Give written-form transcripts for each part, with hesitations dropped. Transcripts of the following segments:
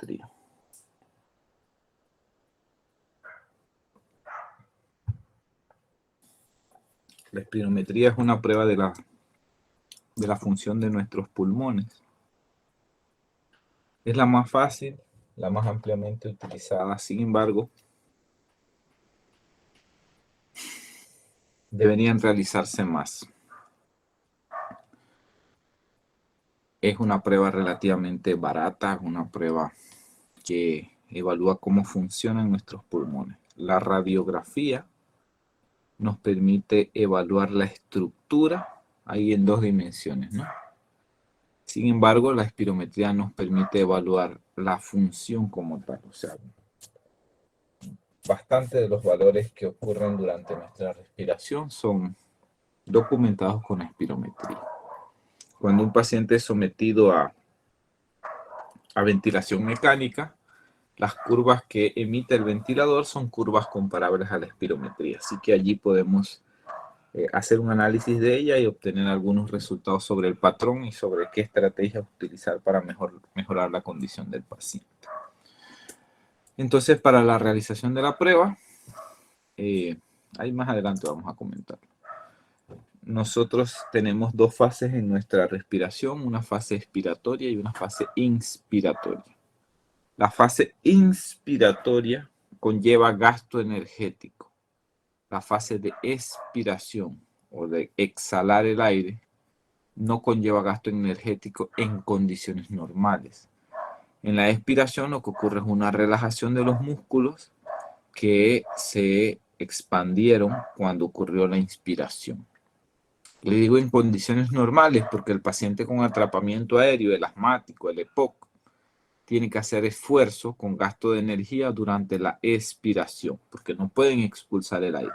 espirometría. La espirometría es una prueba de la función de nuestros pulmones. Es la más fácil, la más ampliamente utilizada. Sin embargo, deberían realizarse más. Es una prueba relativamente barata, es una prueba que evalúa cómo funcionan nuestros pulmones. La radiografía nos permite evaluar la estructura ahí en 2 dimensiones, ¿no? Sin embargo, la espirometría nos permite evaluar la función como tal. O sea, bastante de los valores que ocurren durante nuestra respiración son documentados con la espirometría. Cuando un paciente es sometido a ventilación mecánica, las curvas que emite el ventilador son curvas comparables a la espirometría. Así que allí podemos hacer un análisis de ella y obtener algunos resultados sobre el patrón y sobre qué estrategias utilizar para mejorar la condición del paciente. Entonces, para la realización de la prueba, ahí más adelante vamos a comentar. Nosotros tenemos 2 fases en nuestra respiración, una fase expiratoria y una fase inspiratoria. La fase inspiratoria conlleva gasto energético. La fase de expiración o de exhalar el aire no conlleva gasto energético en condiciones normales. En la expiración lo que ocurre es una relajación de los músculos que se expandieron cuando ocurrió la inspiración. Le digo en condiciones normales porque el paciente con atrapamiento aéreo, el asmático, el EPOC, tiene que hacer esfuerzo con gasto de energía durante la expiración, porque no pueden expulsar el aire.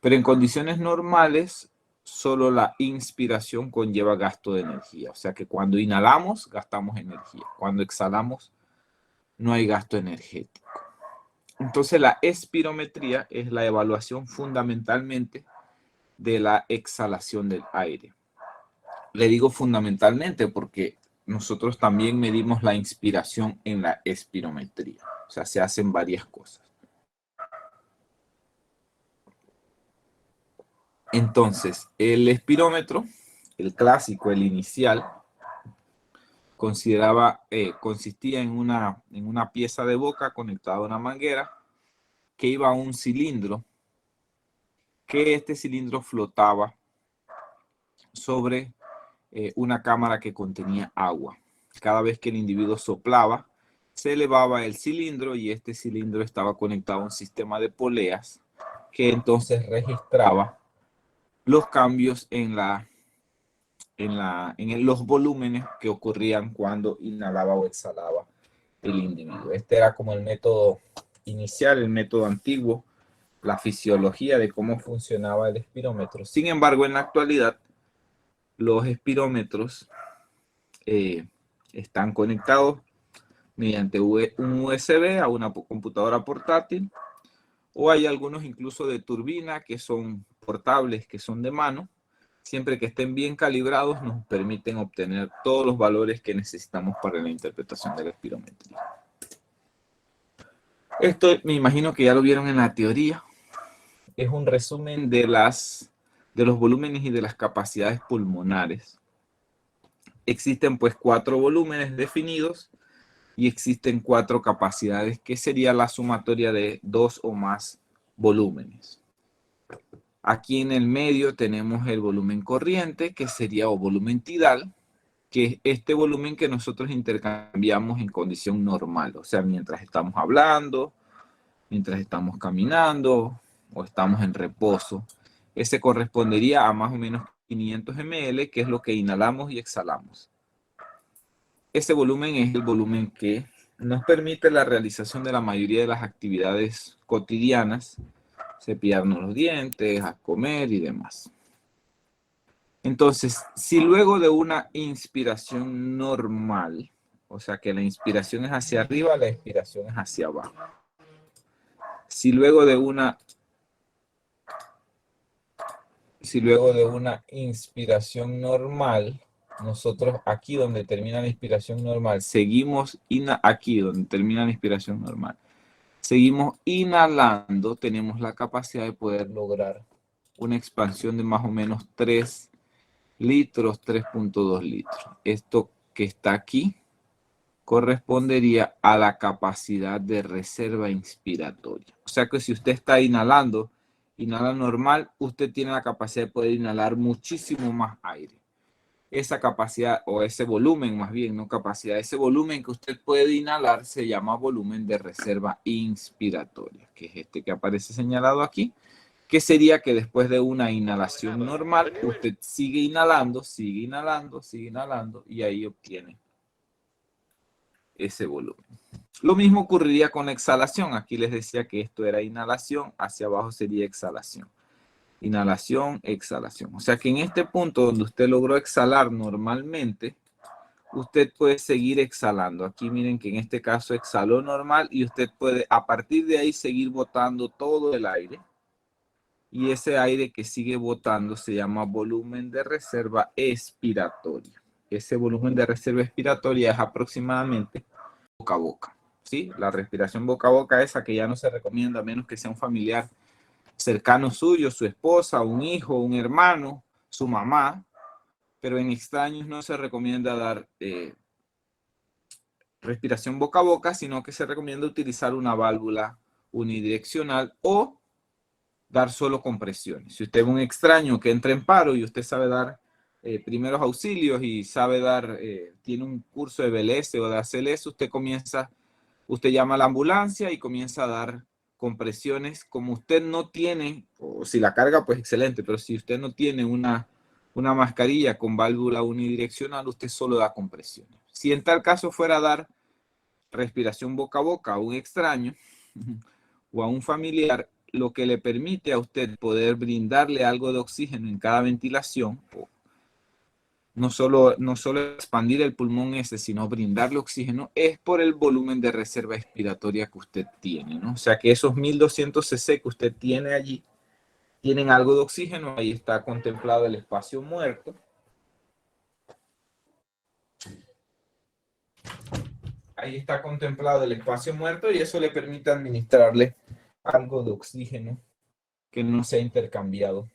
Pero en condiciones normales, solo la inspiración conlleva gasto de energía. O sea que cuando inhalamos, gastamos energía. Cuando exhalamos, no hay gasto energético. Entonces la espirometría es la evaluación fundamentalmente de la exhalación del aire. Le digo fundamentalmente porque nosotros también medimos la inspiración en la espirometría. O sea, se hacen varias cosas. Entonces, el espirómetro, el clásico, el inicial, consistía en una pieza de boca conectada a una manguera que iba a un cilindro, que este cilindro flotaba sobre una cámara que contenía agua. Cada vez que el individuo soplaba, se elevaba el cilindro y este cilindro estaba conectado a un sistema de poleas que entonces registraba los cambios en los volúmenes que ocurrían cuando inhalaba o exhalaba el individuo. Este era como el método inicial, el método antiguo, la fisiología de cómo funcionaba el espirómetro. Sin embargo, en la actualidad, los espirómetros están conectados mediante un USB a una computadora portátil, o hay algunos incluso de turbina que son portables, que son de mano. Siempre que estén bien calibrados, nos permiten obtener todos los valores que necesitamos para la interpretación de la espirometría. Esto me imagino que ya lo vieron en la teoría. Es un resumen de los volúmenes y de las capacidades pulmonares. Existen pues 4 volúmenes definidos y existen 4 capacidades, que sería la sumatoria de 2 o más volúmenes. Aquí en el medio tenemos el volumen corriente, que sería o volumen tidal, que es este volumen que nosotros intercambiamos en condición normal, o sea, mientras estamos hablando, mientras estamos caminando o estamos en reposo. Ese correspondería a más o menos 500 ml, que es lo que inhalamos y exhalamos. Ese volumen es el volumen que nos permite la realización de la mayoría de las actividades cotidianas, cepillarnos los dientes, a comer y demás. Entonces, si luego de una inspiración normal, o sea que la inspiración es hacia arriba, la expiración es hacia abajo. Si luego de una inspiración normal nosotros aquí donde termina la inspiración normal, seguimos aquí donde termina la inspiración normal, seguimos inhalando, tenemos la capacidad de poder lograr una expansión de más o menos 3 litros, 3.2 litros. Esto que está aquí correspondería a la capacidad de reserva inspiratoria. O sea que si usted está inhalando, inhala normal, usted tiene la capacidad de poder inhalar muchísimo más aire. Esa capacidad, o ese volumen más bien, no capacidad, ese volumen que usted puede inhalar se llama volumen de reserva inspiratoria, que es este que aparece señalado aquí, que sería que después de una inhalación normal, usted sigue inhalando, sigue inhalando, sigue inhalando, y ahí obtiene ese volumen. Lo mismo ocurriría con la exhalación. Aquí les decía que esto era inhalación, hacia abajo sería exhalación. Inhalación, exhalación. O sea que en este punto donde usted logró exhalar normalmente, usted puede seguir exhalando. Aquí miren que en este caso exhaló normal y usted puede a partir de ahí seguir botando todo el aire. Y ese aire que sigue botando se llama volumen de reserva expiratoria. Ese volumen de reserva expiratoria es aproximadamente boca a boca. ¿Sí? La respiración boca a boca, esa que ya no se recomienda a menos que sea un familiar cercano suyo, su esposa, un hijo, un hermano, su mamá, pero en extraños no se recomienda dar respiración boca a boca, sino que se recomienda utilizar una válvula unidireccional o dar solo compresiones. Si usted es un extraño que entra en paro y usted sabe dar primeros auxilios y sabe dar, tiene un curso de BLS o de ACLS, usted llama a la ambulancia y comienza a dar compresiones. Como usted no tiene, o si la carga, pues excelente, pero si usted no tiene una mascarilla con válvula unidireccional, usted solo da compresiones. Si en tal caso fuera a dar respiración boca a boca a un extraño o a un familiar, lo que le permite a usted poder brindarle algo de oxígeno en cada ventilación, no solo expandir el pulmón ese, sino brindarle oxígeno, es por el volumen de reserva expiratoria que usted tiene, ¿no? O sea que esos 1200 cc que usted tiene allí, tienen algo de oxígeno, ahí está contemplado el espacio muerto. Ahí está contemplado el espacio muerto y eso le permite administrarle algo de oxígeno que no se ha intercambiado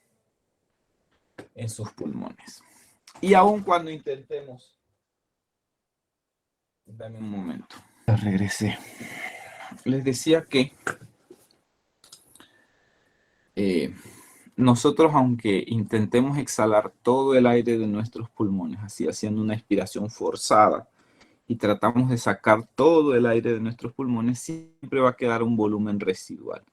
en sus pulmones. Y aun cuando intentemos, dame un momento, regresé. Les decía que nosotros, aunque intentemos exhalar todo el aire de nuestros pulmones, así haciendo una expiración forzada, y tratamos de sacar todo el aire de nuestros pulmones, siempre va a quedar un volumen residual.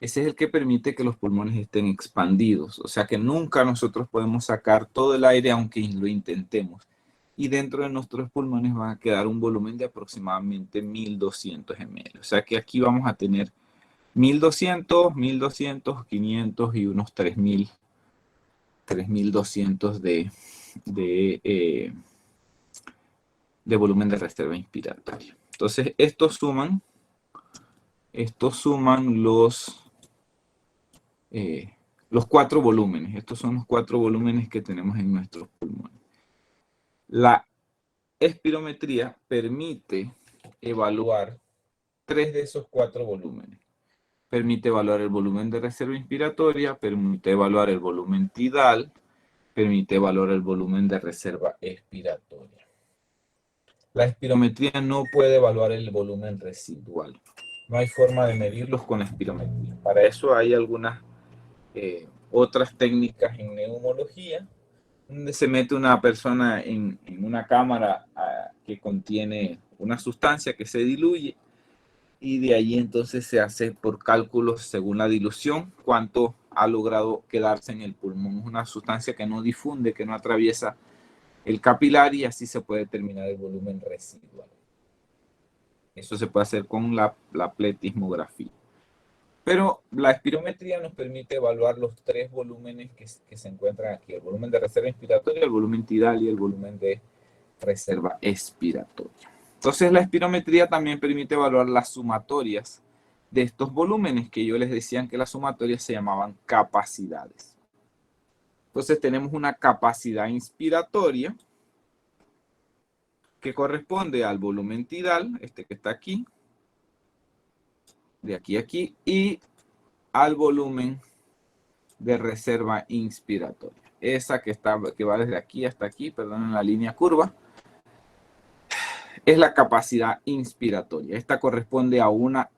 Ese es el que permite que los pulmones estén expandidos. O sea que nunca nosotros podemos sacar todo el aire aunque lo intentemos. Y dentro de nuestros pulmones va a quedar un volumen de aproximadamente 1200 ml. O sea que aquí vamos a tener 1200, 1200, 500 y unos 3000, 3200 de volumen de reserva inspiratoria. Entonces, estos suman los 4 volúmenes. Estos son los 4 volúmenes que tenemos en nuestros pulmones. La espirometría permite evaluar 3 de esos 4 volúmenes. Permite evaluar el volumen de reserva inspiratoria, permite evaluar el volumen tidal, permite evaluar el volumen de reserva expiratoria. La espirometría no puede evaluar el volumen residual. No hay forma de medirlos con la espirometría. Para eso hay algunas otras técnicas en neumología, donde se mete una persona en una cámara que contiene una sustancia que se diluye y de ahí entonces se hace por cálculos según la dilución cuánto ha logrado quedarse en el pulmón. Es una sustancia que no difunde, que no atraviesa el capilar y así se puede determinar el volumen residual. Eso se puede hacer con la pletismografía. Pero la espirometría nos permite evaluar los 3 volúmenes que se encuentran aquí. El volumen de reserva inspiratoria, el volumen tidal y el volumen de reserva expiratoria. Entonces la espirometría también permite evaluar las sumatorias de estos volúmenes que yo les decía que las sumatorias se llamaban capacidades. Entonces tenemos una capacidad inspiratoria que corresponde al volumen tidal, este que está aquí, de aquí a aquí, y al volumen de reserva inspiratoria. Esa que va desde aquí hasta aquí, perdón, en la línea curva, es la capacidad inspiratoria. Esta corresponde a una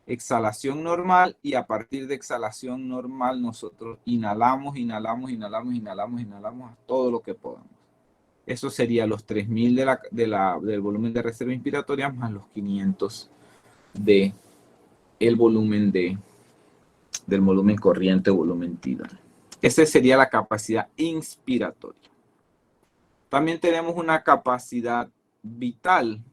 exhalación normal, y a partir de exhalación normal nosotros inhalamos, inhalamos, inhalamos, inhalamos, inhalamos todo lo que podamos. Eso sería los 3000 del volumen de reserva inspiratoria más los 500 del volumen del volumen corriente, volumen tidal. Esa sería la capacidad inspiratoria. También tenemos una capacidad vital,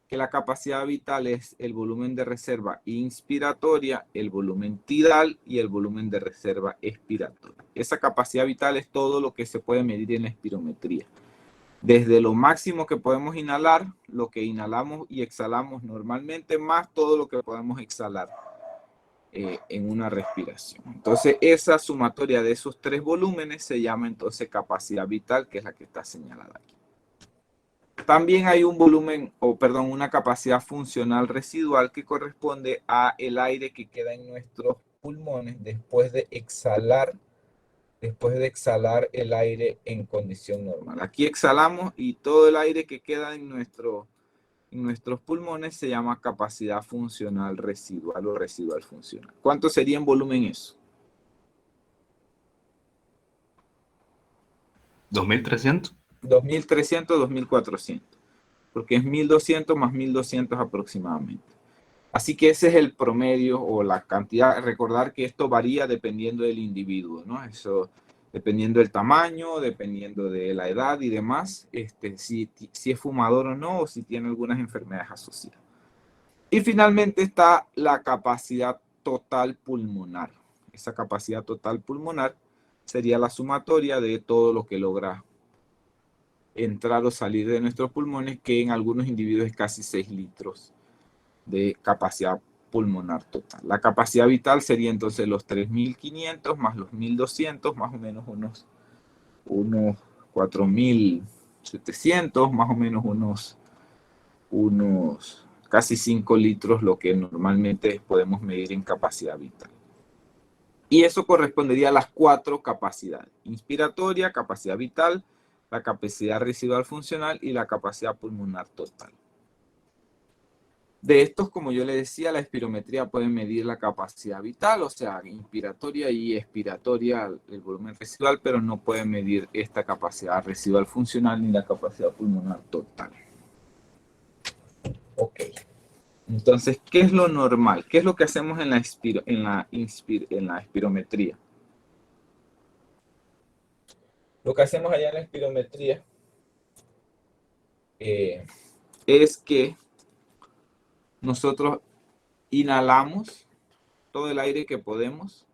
que la capacidad vital es el volumen de reserva inspiratoria, el volumen tidal y el volumen de reserva expiratoria. Esa capacidad vital es todo lo que se puede medir en la espirometría. Desde lo máximo que podemos inhalar, lo que inhalamos y exhalamos normalmente, más todo lo que podemos exhalar en una respiración. Entonces, esa sumatoria de esos tres volúmenes se llama entonces capacidad vital, que es la que está señalada aquí. También hay un volumen, una capacidad funcional residual, que corresponde a el aire que queda en nuestros pulmones después de exhalar el aire en condición normal. Aquí exhalamos y todo el aire que queda en nuestros pulmones se llama capacidad funcional residual o residual funcional. ¿Cuánto sería en volumen eso? 2300. 2300, 2400. Porque es 1200 más 1200 aproximadamente. Así que ese es el promedio o la cantidad. Recordar que esto varía dependiendo del individuo, ¿no? Eso dependiendo del tamaño, dependiendo de la edad y demás, si es fumador o no, o si tiene algunas enfermedades asociadas. Y finalmente está la capacidad total pulmonar. Esa capacidad total pulmonar sería la sumatoria de todo lo que logra entrar o salir de nuestros pulmones, que en algunos individuos es casi 6 litros de capacidad pulmonar total. La capacidad vital sería entonces los 3500 más los 1200, más o menos unos 4700, más o menos unos casi 5 litros, lo que normalmente podemos medir en capacidad vital. Y eso correspondería a las 4 capacidades: inspiratoria, capacidad vital, la capacidad residual funcional y la capacidad pulmonar total. De estos, como yo le decía, la espirometría puede medir la capacidad vital, o sea, inspiratoria y expiratoria, el volumen residual, pero no puede medir esta capacidad residual funcional ni la capacidad pulmonar total. Ok. Entonces, ¿qué es lo normal? ¿Qué es lo que hacemos en la espirometría? Lo que hacemos allá en la espirometría es que nosotros inhalamos todo el aire que podemos,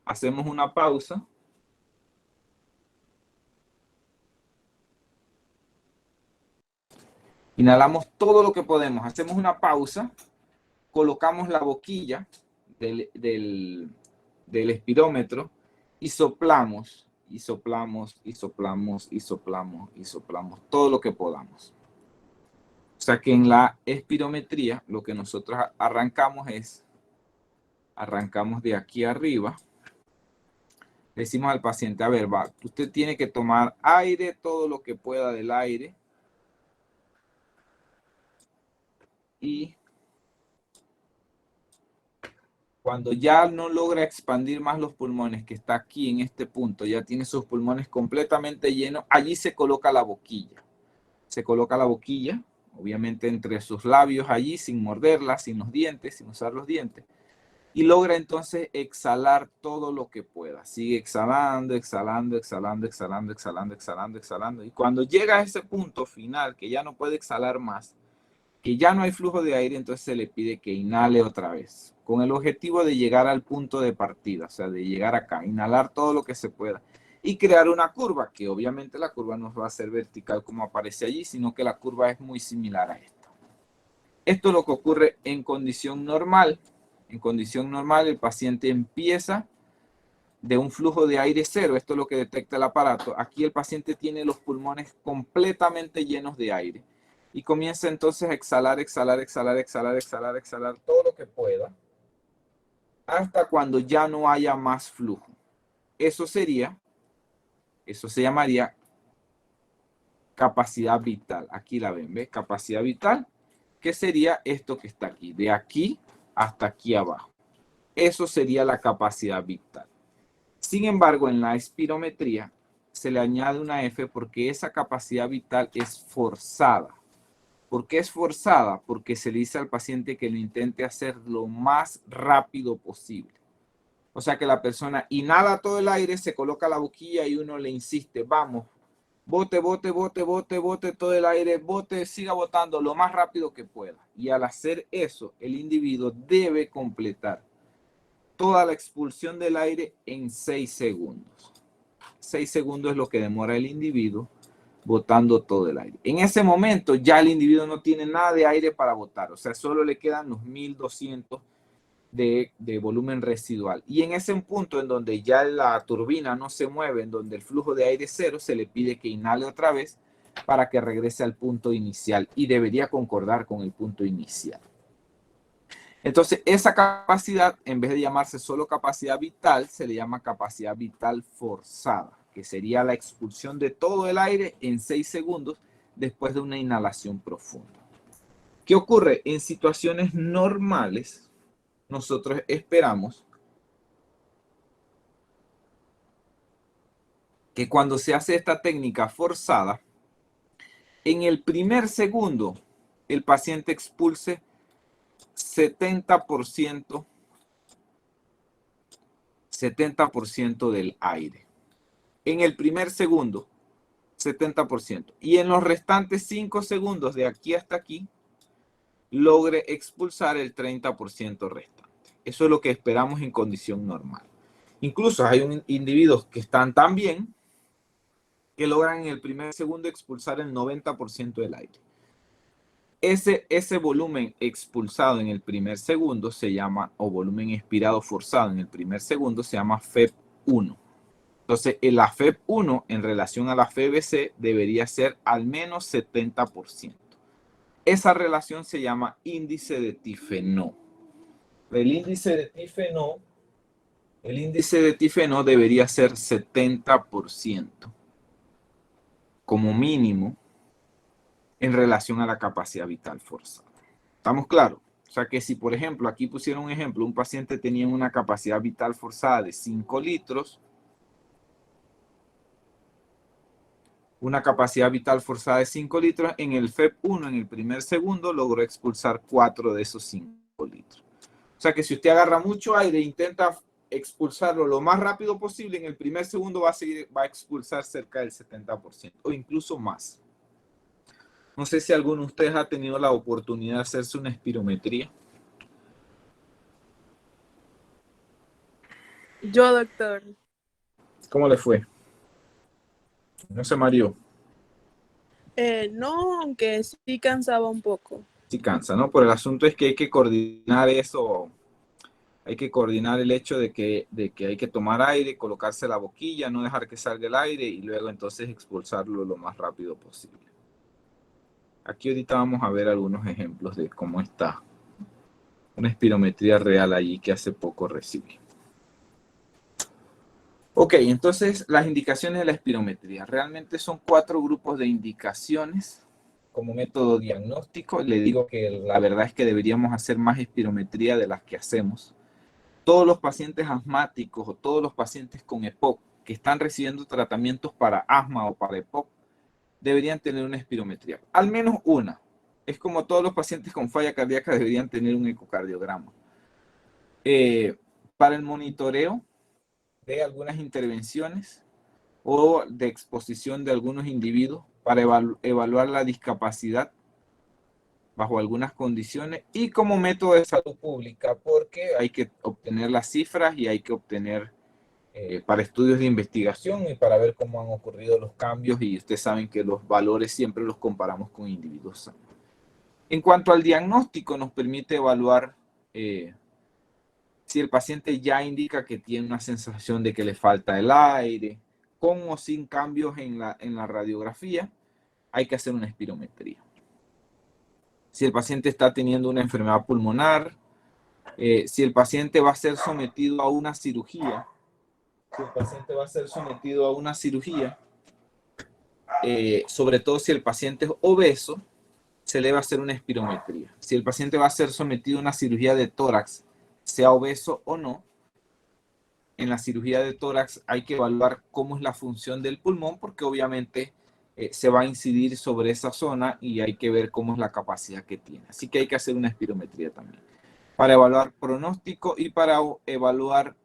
hacemos una pausa, inhalamos todo lo que podemos, hacemos una pausa, colocamos la boquilla del espirómetro y soplamos, y soplamos, y soplamos, y soplamos, y soplamos todo lo que podamos. O sea que en la espirometría lo que nosotros arrancamos de aquí arriba. Decimos al paciente, a ver, usted tiene que tomar aire, todo lo que pueda del aire. Y cuando ya no logra expandir más los pulmones, que está aquí en este punto, ya tiene sus pulmones completamente llenos, allí se coloca la boquilla. Se coloca la boquilla, obviamente entre sus labios allí, sin morderla, sin los dientes, sin usar los dientes. Y logra entonces exhalar todo lo que pueda. Sigue exhalando, exhalando, exhalando, exhalando, exhalando, exhalando, exhalando. Y cuando llega a ese punto final, que ya no puede exhalar más, que ya no hay flujo de aire, entonces se le pide que inhale otra vez, con el objetivo de llegar al punto de partida, o sea, de llegar acá, inhalar todo lo que se pueda y crear una curva, que obviamente la curva no va a ser vertical como aparece allí, sino que la curva es muy similar a esta. Esto es lo que ocurre en condición normal. En condición normal, el paciente empieza de un flujo de aire cero, esto es lo que detecta el aparato, aquí el paciente tiene los pulmones completamente llenos de aire y comienza entonces a exhalar, exhalar, exhalar, exhalar, exhalar, exhalar todo lo que pueda hasta cuando ya no haya más flujo. Eso se llamaría capacidad vital. Aquí la ven, ¿ves? Capacidad vital, que sería esto que está aquí, de aquí hasta aquí abajo. Eso sería la capacidad vital. Sin embargo, en la espirometría se le añade una F porque esa capacidad vital es forzada. ¿Por qué es forzada? Porque se le dice al paciente que lo intente hacer lo más rápido posible. O sea que la persona inhala todo el aire, se coloca la boquilla y uno le insiste, vamos, bote, bote, bote, bote, bote todo el aire, bote, siga botando lo más rápido que pueda. Y al hacer eso, el individuo debe completar toda la expulsión del aire en 6 segundos. 6 segundos es lo que demora el individuo botando todo el aire. En ese momento ya el individuo no tiene nada de aire para botar, o sea, solo le quedan los 1200 de volumen residual. Y en ese punto en donde ya la turbina no se mueve, en donde el flujo de aire es cero, se le pide que inhale otra vez para que regrese al punto inicial y debería concordar con el punto inicial. Entonces, esa capacidad, en vez de llamarse solo capacidad vital, se le llama capacidad vital forzada, que sería la expulsión de todo el aire en 6 segundos después de una inhalación profunda. ¿Qué ocurre? En situaciones normales, nosotros esperamos que cuando se hace esta técnica forzada, en el primer segundo, el paciente expulse 70% del aire. En el primer segundo, 70%. Y en los restantes 5 segundos de aquí hasta aquí, logre expulsar el 30% restante. Eso es lo que esperamos en condición normal. Incluso hay individuos que están tan bien que logran en el primer segundo expulsar el 90% del aire. Ese volumen expulsado en el primer segundo se llama, o volumen expirado forzado en el primer segundo, se llama FEP1. Entonces, la FEP1 en relación a la FEBC debería ser al menos 70%. Esa relación se llama índice de Tifenot. El índice de Tifenot debería ser 70% como mínimo en relación a la capacidad vital forzada. ¿Estamos claros? O sea que si, por ejemplo, aquí pusieron un ejemplo, un paciente tenía una capacidad vital forzada de 5 litros, una capacidad vital forzada de 5 litros, en el FEP1, en el primer segundo, logró expulsar 4 de esos 5 litros. O sea que si usted agarra mucho aire e intenta expulsarlo lo más rápido posible, en el primer segundo va a expulsar cerca del 70% o incluso más. No sé si alguno de ustedes ha tenido la oportunidad de hacerse una espirometría. Yo, doctor. ¿Cómo le fue? ¿No se mareó? No, aunque sí cansaba un poco. Sí cansa, ¿no? Pero el asunto es que hay que coordinar eso, hay que coordinar el hecho de que hay que tomar aire, colocarse la boquilla, no dejar que salga el aire y luego entonces expulsarlo lo más rápido posible. Aquí ahorita vamos a ver algunos ejemplos de cómo está una espirometría real allí que hace poco recibí. Ok, entonces las indicaciones de la espirometría. Realmente son 4 grupos de indicaciones como método diagnóstico. Le digo que la verdad es que deberíamos hacer más espirometría de las que hacemos. Todos los pacientes asmáticos o todos los pacientes con EPOC que están recibiendo tratamientos para asma o para EPOC deberían tener una espirometría. Al menos una. Es como todos los pacientes con falla cardíaca deberían tener un ecocardiograma. Para el monitoreo de algunas intervenciones o de exposición de algunos individuos para evaluar la discapacidad bajo algunas condiciones y como método de salud pública, porque hay que obtener las cifras y hay que obtener para estudios de investigación y para ver cómo han ocurrido los cambios y ustedes saben que los valores siempre los comparamos con individuos sanos. En cuanto al diagnóstico, nos permite evaluar si el paciente ya indica que tiene una sensación de que le falta el aire, con o sin cambios en la radiografía, hay que hacer una espirometría. Si el paciente está teniendo una enfermedad pulmonar, si el paciente va a ser sometido a una cirugía, sobre todo si el paciente es obeso, se le va a hacer una espirometría. Si el paciente va a ser sometido a una cirugía de tórax, sea obeso o no, en la cirugía de tórax hay que evaluar cómo es la función del pulmón, porque obviamente se va a incidir sobre esa zona y hay que ver cómo es la capacidad que tiene. Así que hay que hacer una espirometría también, para evaluar pronóstico y para evaluar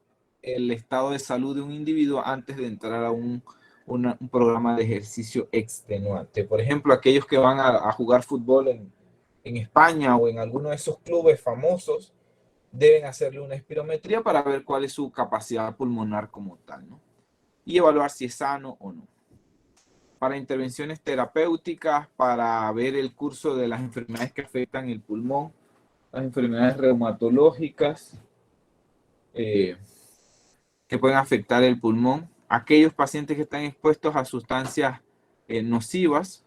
el estado de salud de un individuo antes de entrar a un programa de ejercicio extenuante. Por ejemplo, aquellos que van a jugar fútbol en España o en alguno de esos clubes famosos, deben hacerle una espirometría para ver cuál es su capacidad pulmonar como tal, ¿no? Y evaluar si es sano o no. Para intervenciones terapéuticas, para ver el curso de las enfermedades que afectan el pulmón, las enfermedades reumatológicas que pueden afectar el pulmón, aquellos pacientes que están expuestos a sustancias nocivas,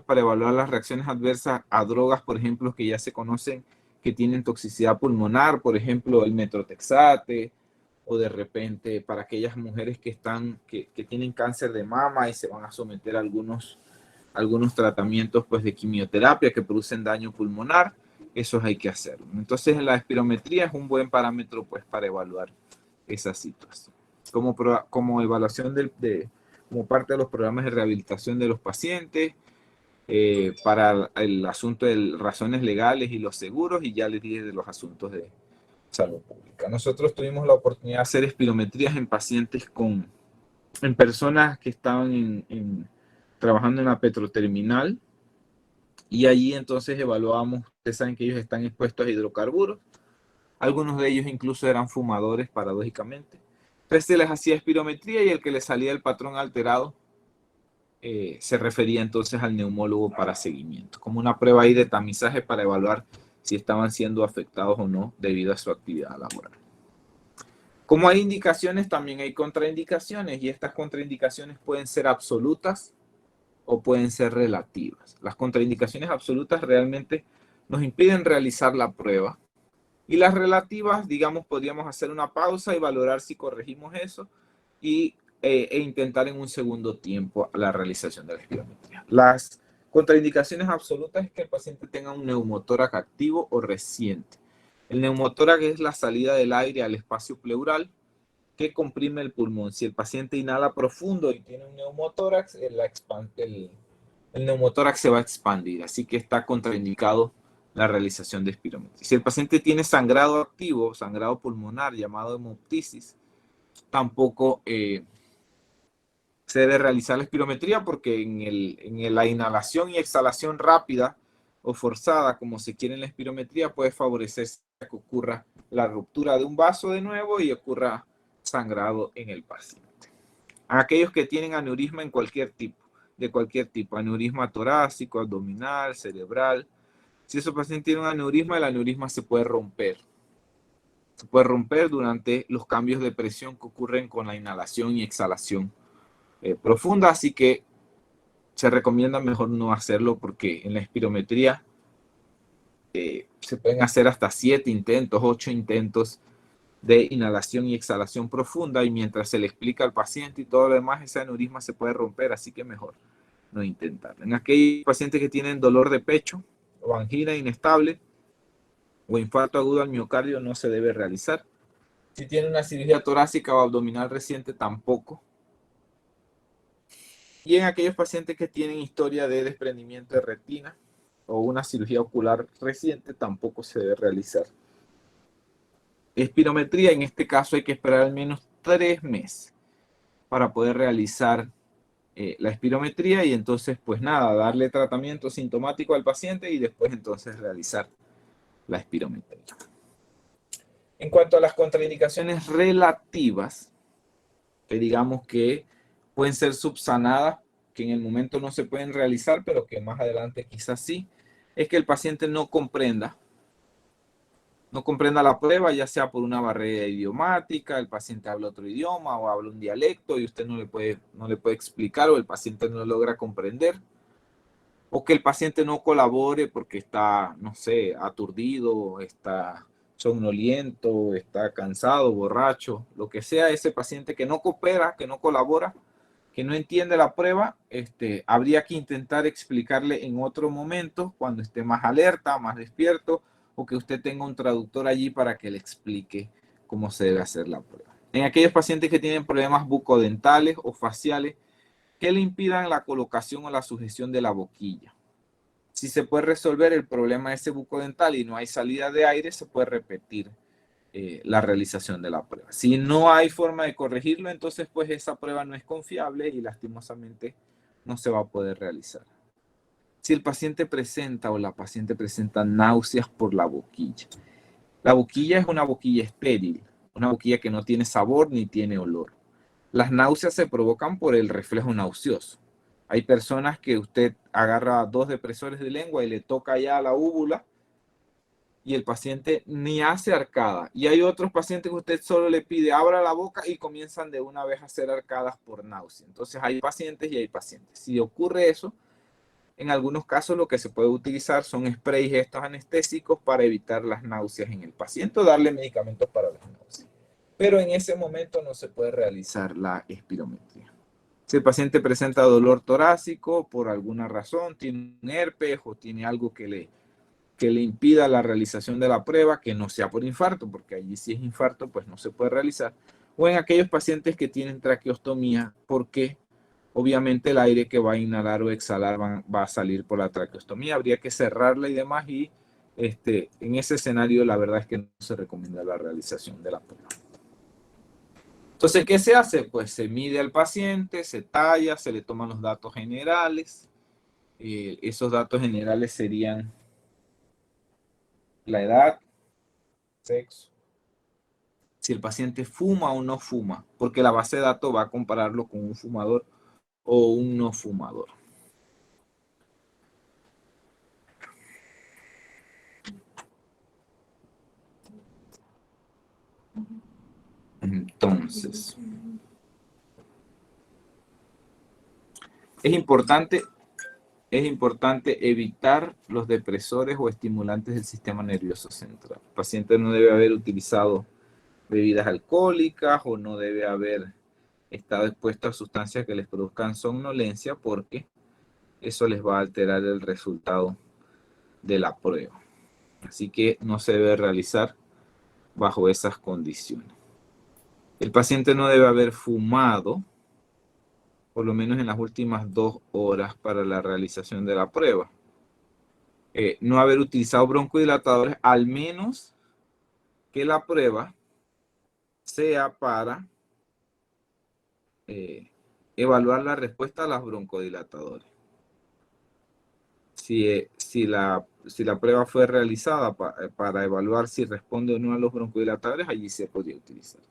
para evaluar las reacciones adversas a drogas, por ejemplo, que ya se conocen que tienen toxicidad pulmonar, por ejemplo, el metrotexate, o de repente para aquellas mujeres que tienen cáncer de mama y se van a someter a algunos tratamientos pues, de quimioterapia que producen daño pulmonar, esos hay que hacerlo. Entonces, la espirometría es un buen parámetro pues, para evaluar esa situación. Como evaluación como parte de los programas de rehabilitación de los pacientes, para el asunto de razones legales y los seguros, y ya les dije de los asuntos de salud pública. Nosotros tuvimos la oportunidad de hacer espirometrías en pacientes en personas que estaban trabajando en la petroterminal, y allí entonces evaluábamos, ustedes saben que ellos están expuestos a hidrocarburos, algunos de ellos incluso eran fumadores, paradójicamente. Entonces se les hacía espirometría y el que les salía el patrón alterado se refería entonces al neumólogo para seguimiento, como una prueba ahí de tamizaje para evaluar si estaban siendo afectados o no debido a su actividad laboral. Como hay indicaciones, también hay contraindicaciones, y estas contraindicaciones pueden ser absolutas o pueden ser relativas. Las contraindicaciones absolutas realmente nos impiden realizar la prueba, y las relativas, digamos, podríamos hacer una pausa y valorar si corregimos eso e intentar en un segundo tiempo la realización de la espirometría. Las contraindicaciones absolutas es que el paciente tenga un neumotórax activo o reciente. El neumotórax es la salida del aire al espacio pleural que comprime el pulmón. Si el paciente inhala profundo y tiene un neumotórax, el neumotórax se va a expandir, así que está contraindicado la realización de espirometría. Si el paciente tiene sangrado activo, sangrado pulmonar llamado hemoptisis, tampoco se debe realizar la espirometría, porque en la inhalación y exhalación rápida o forzada, como se quiere en la espirometría, puede favorecer que ocurra la ruptura de un vaso de nuevo y ocurra sangrado en el paciente. Aquellos que tienen aneurisma de cualquier tipo, aneurisma torácico, abdominal, cerebral, si ese paciente tiene un aneurisma, el aneurisma se puede romper. Se puede romper durante los cambios de presión que ocurren con la inhalación y exhalación profunda, así que se recomienda mejor no hacerlo, porque en la espirometría se pueden hacer hasta 7 intentos, 8 intentos de inhalación y exhalación profunda, y mientras se le explica al paciente y todo lo demás, ese aneurisma se puede romper, así que mejor no intentarlo. En aquellos pacientes que tienen dolor de pecho o angina inestable o infarto agudo al miocardio, no se debe realizar. Si tiene una cirugía torácica o abdominal reciente, tampoco. Y en aquellos pacientes que tienen historia de desprendimiento de retina o una cirugía ocular reciente, tampoco se debe realizar espirometría. En este caso hay que esperar al menos 3 meses para poder realizar la espirometría, y entonces pues nada, darle tratamiento sintomático al paciente y después entonces realizar la espirometría. En cuanto a las contraindicaciones relativas, que digamos que pueden ser subsanadas, que en el momento no se pueden realizar, pero que más adelante quizás sí, es que el paciente no comprenda no comprenda la prueba, ya sea por una barrera idiomática, el paciente habla otro idioma o habla un dialecto y usted no le puede explicar o el paciente no logra comprender, o que el paciente no colabore porque está, no sé, aturdido, está somnoliento, está cansado, borracho, lo que sea, ese paciente que no coopera, que no colabora, que no entiende la prueba, habría que intentar explicarle en otro momento, cuando esté más alerta, más despierto, o que usted tenga un traductor allí para que le explique cómo se debe hacer la prueba. En aquellos pacientes que tienen problemas bucodentales o faciales, que le impidan la colocación o la sujeción de la boquilla. Si se puede resolver el problema de ese bucodental y no hay salida de aire, se puede repetir la realización de la prueba. Si no hay forma de corregirlo, entonces pues esa prueba no es confiable y lastimosamente no se va a poder realizar. Si el paciente presenta o la paciente presenta náuseas por la boquilla. La boquilla es una boquilla estéril, una boquilla que no tiene sabor ni tiene olor. Las náuseas se provocan por el reflejo nauseoso. Hay personas que usted agarra 2 depresores de lengua y le toca ya la úvula y el paciente ni hace arcada. Y hay otros pacientes que usted solo le pide abra la boca y comienzan de una vez a hacer arcadas por náusea. Entonces hay pacientes y hay pacientes. Si ocurre eso, en algunos casos lo que se puede utilizar son sprays estos anestésicos para evitar las náuseas en el paciente o darle medicamentos para las náuseas. Pero en ese momento no se puede realizar la espirometría. Si el paciente presenta dolor torácico por alguna razón, tiene un herpes o tiene algo que le impida la realización de la prueba, que no sea por infarto, porque allí si es infarto, pues no se puede realizar. O en aquellos pacientes que tienen traqueostomía, porque obviamente el aire que va a inhalar o exhalar va a salir por la traqueostomía. Habría que cerrarla y demás, y en ese escenario la verdad es que no se recomienda la realización de la prueba. Entonces, ¿qué se hace? Pues se mide al paciente, se talla, se le toman los datos generales. Esos datos generales serían la edad, sexo, si el paciente fuma o no fuma, porque la base de datos va a compararlo con un fumador o un no fumador. Entonces, es importante evitar los depresores o estimulantes del sistema nervioso central. El paciente no debe haber utilizado bebidas alcohólicas o no debe haber estado expuesto a sustancias que les produzcan somnolencia, porque eso les va a alterar el resultado de la prueba. Así que no se debe realizar bajo esas condiciones. El paciente no debe haber fumado, por lo menos en las últimas 2 horas para la realización de la prueba. No haber utilizado broncodilatadores, al menos que la prueba sea para evaluar la respuesta a los broncodilatadores. Si la prueba fue realizada para evaluar si responde o no a los broncodilatadores, allí se podría utilizar.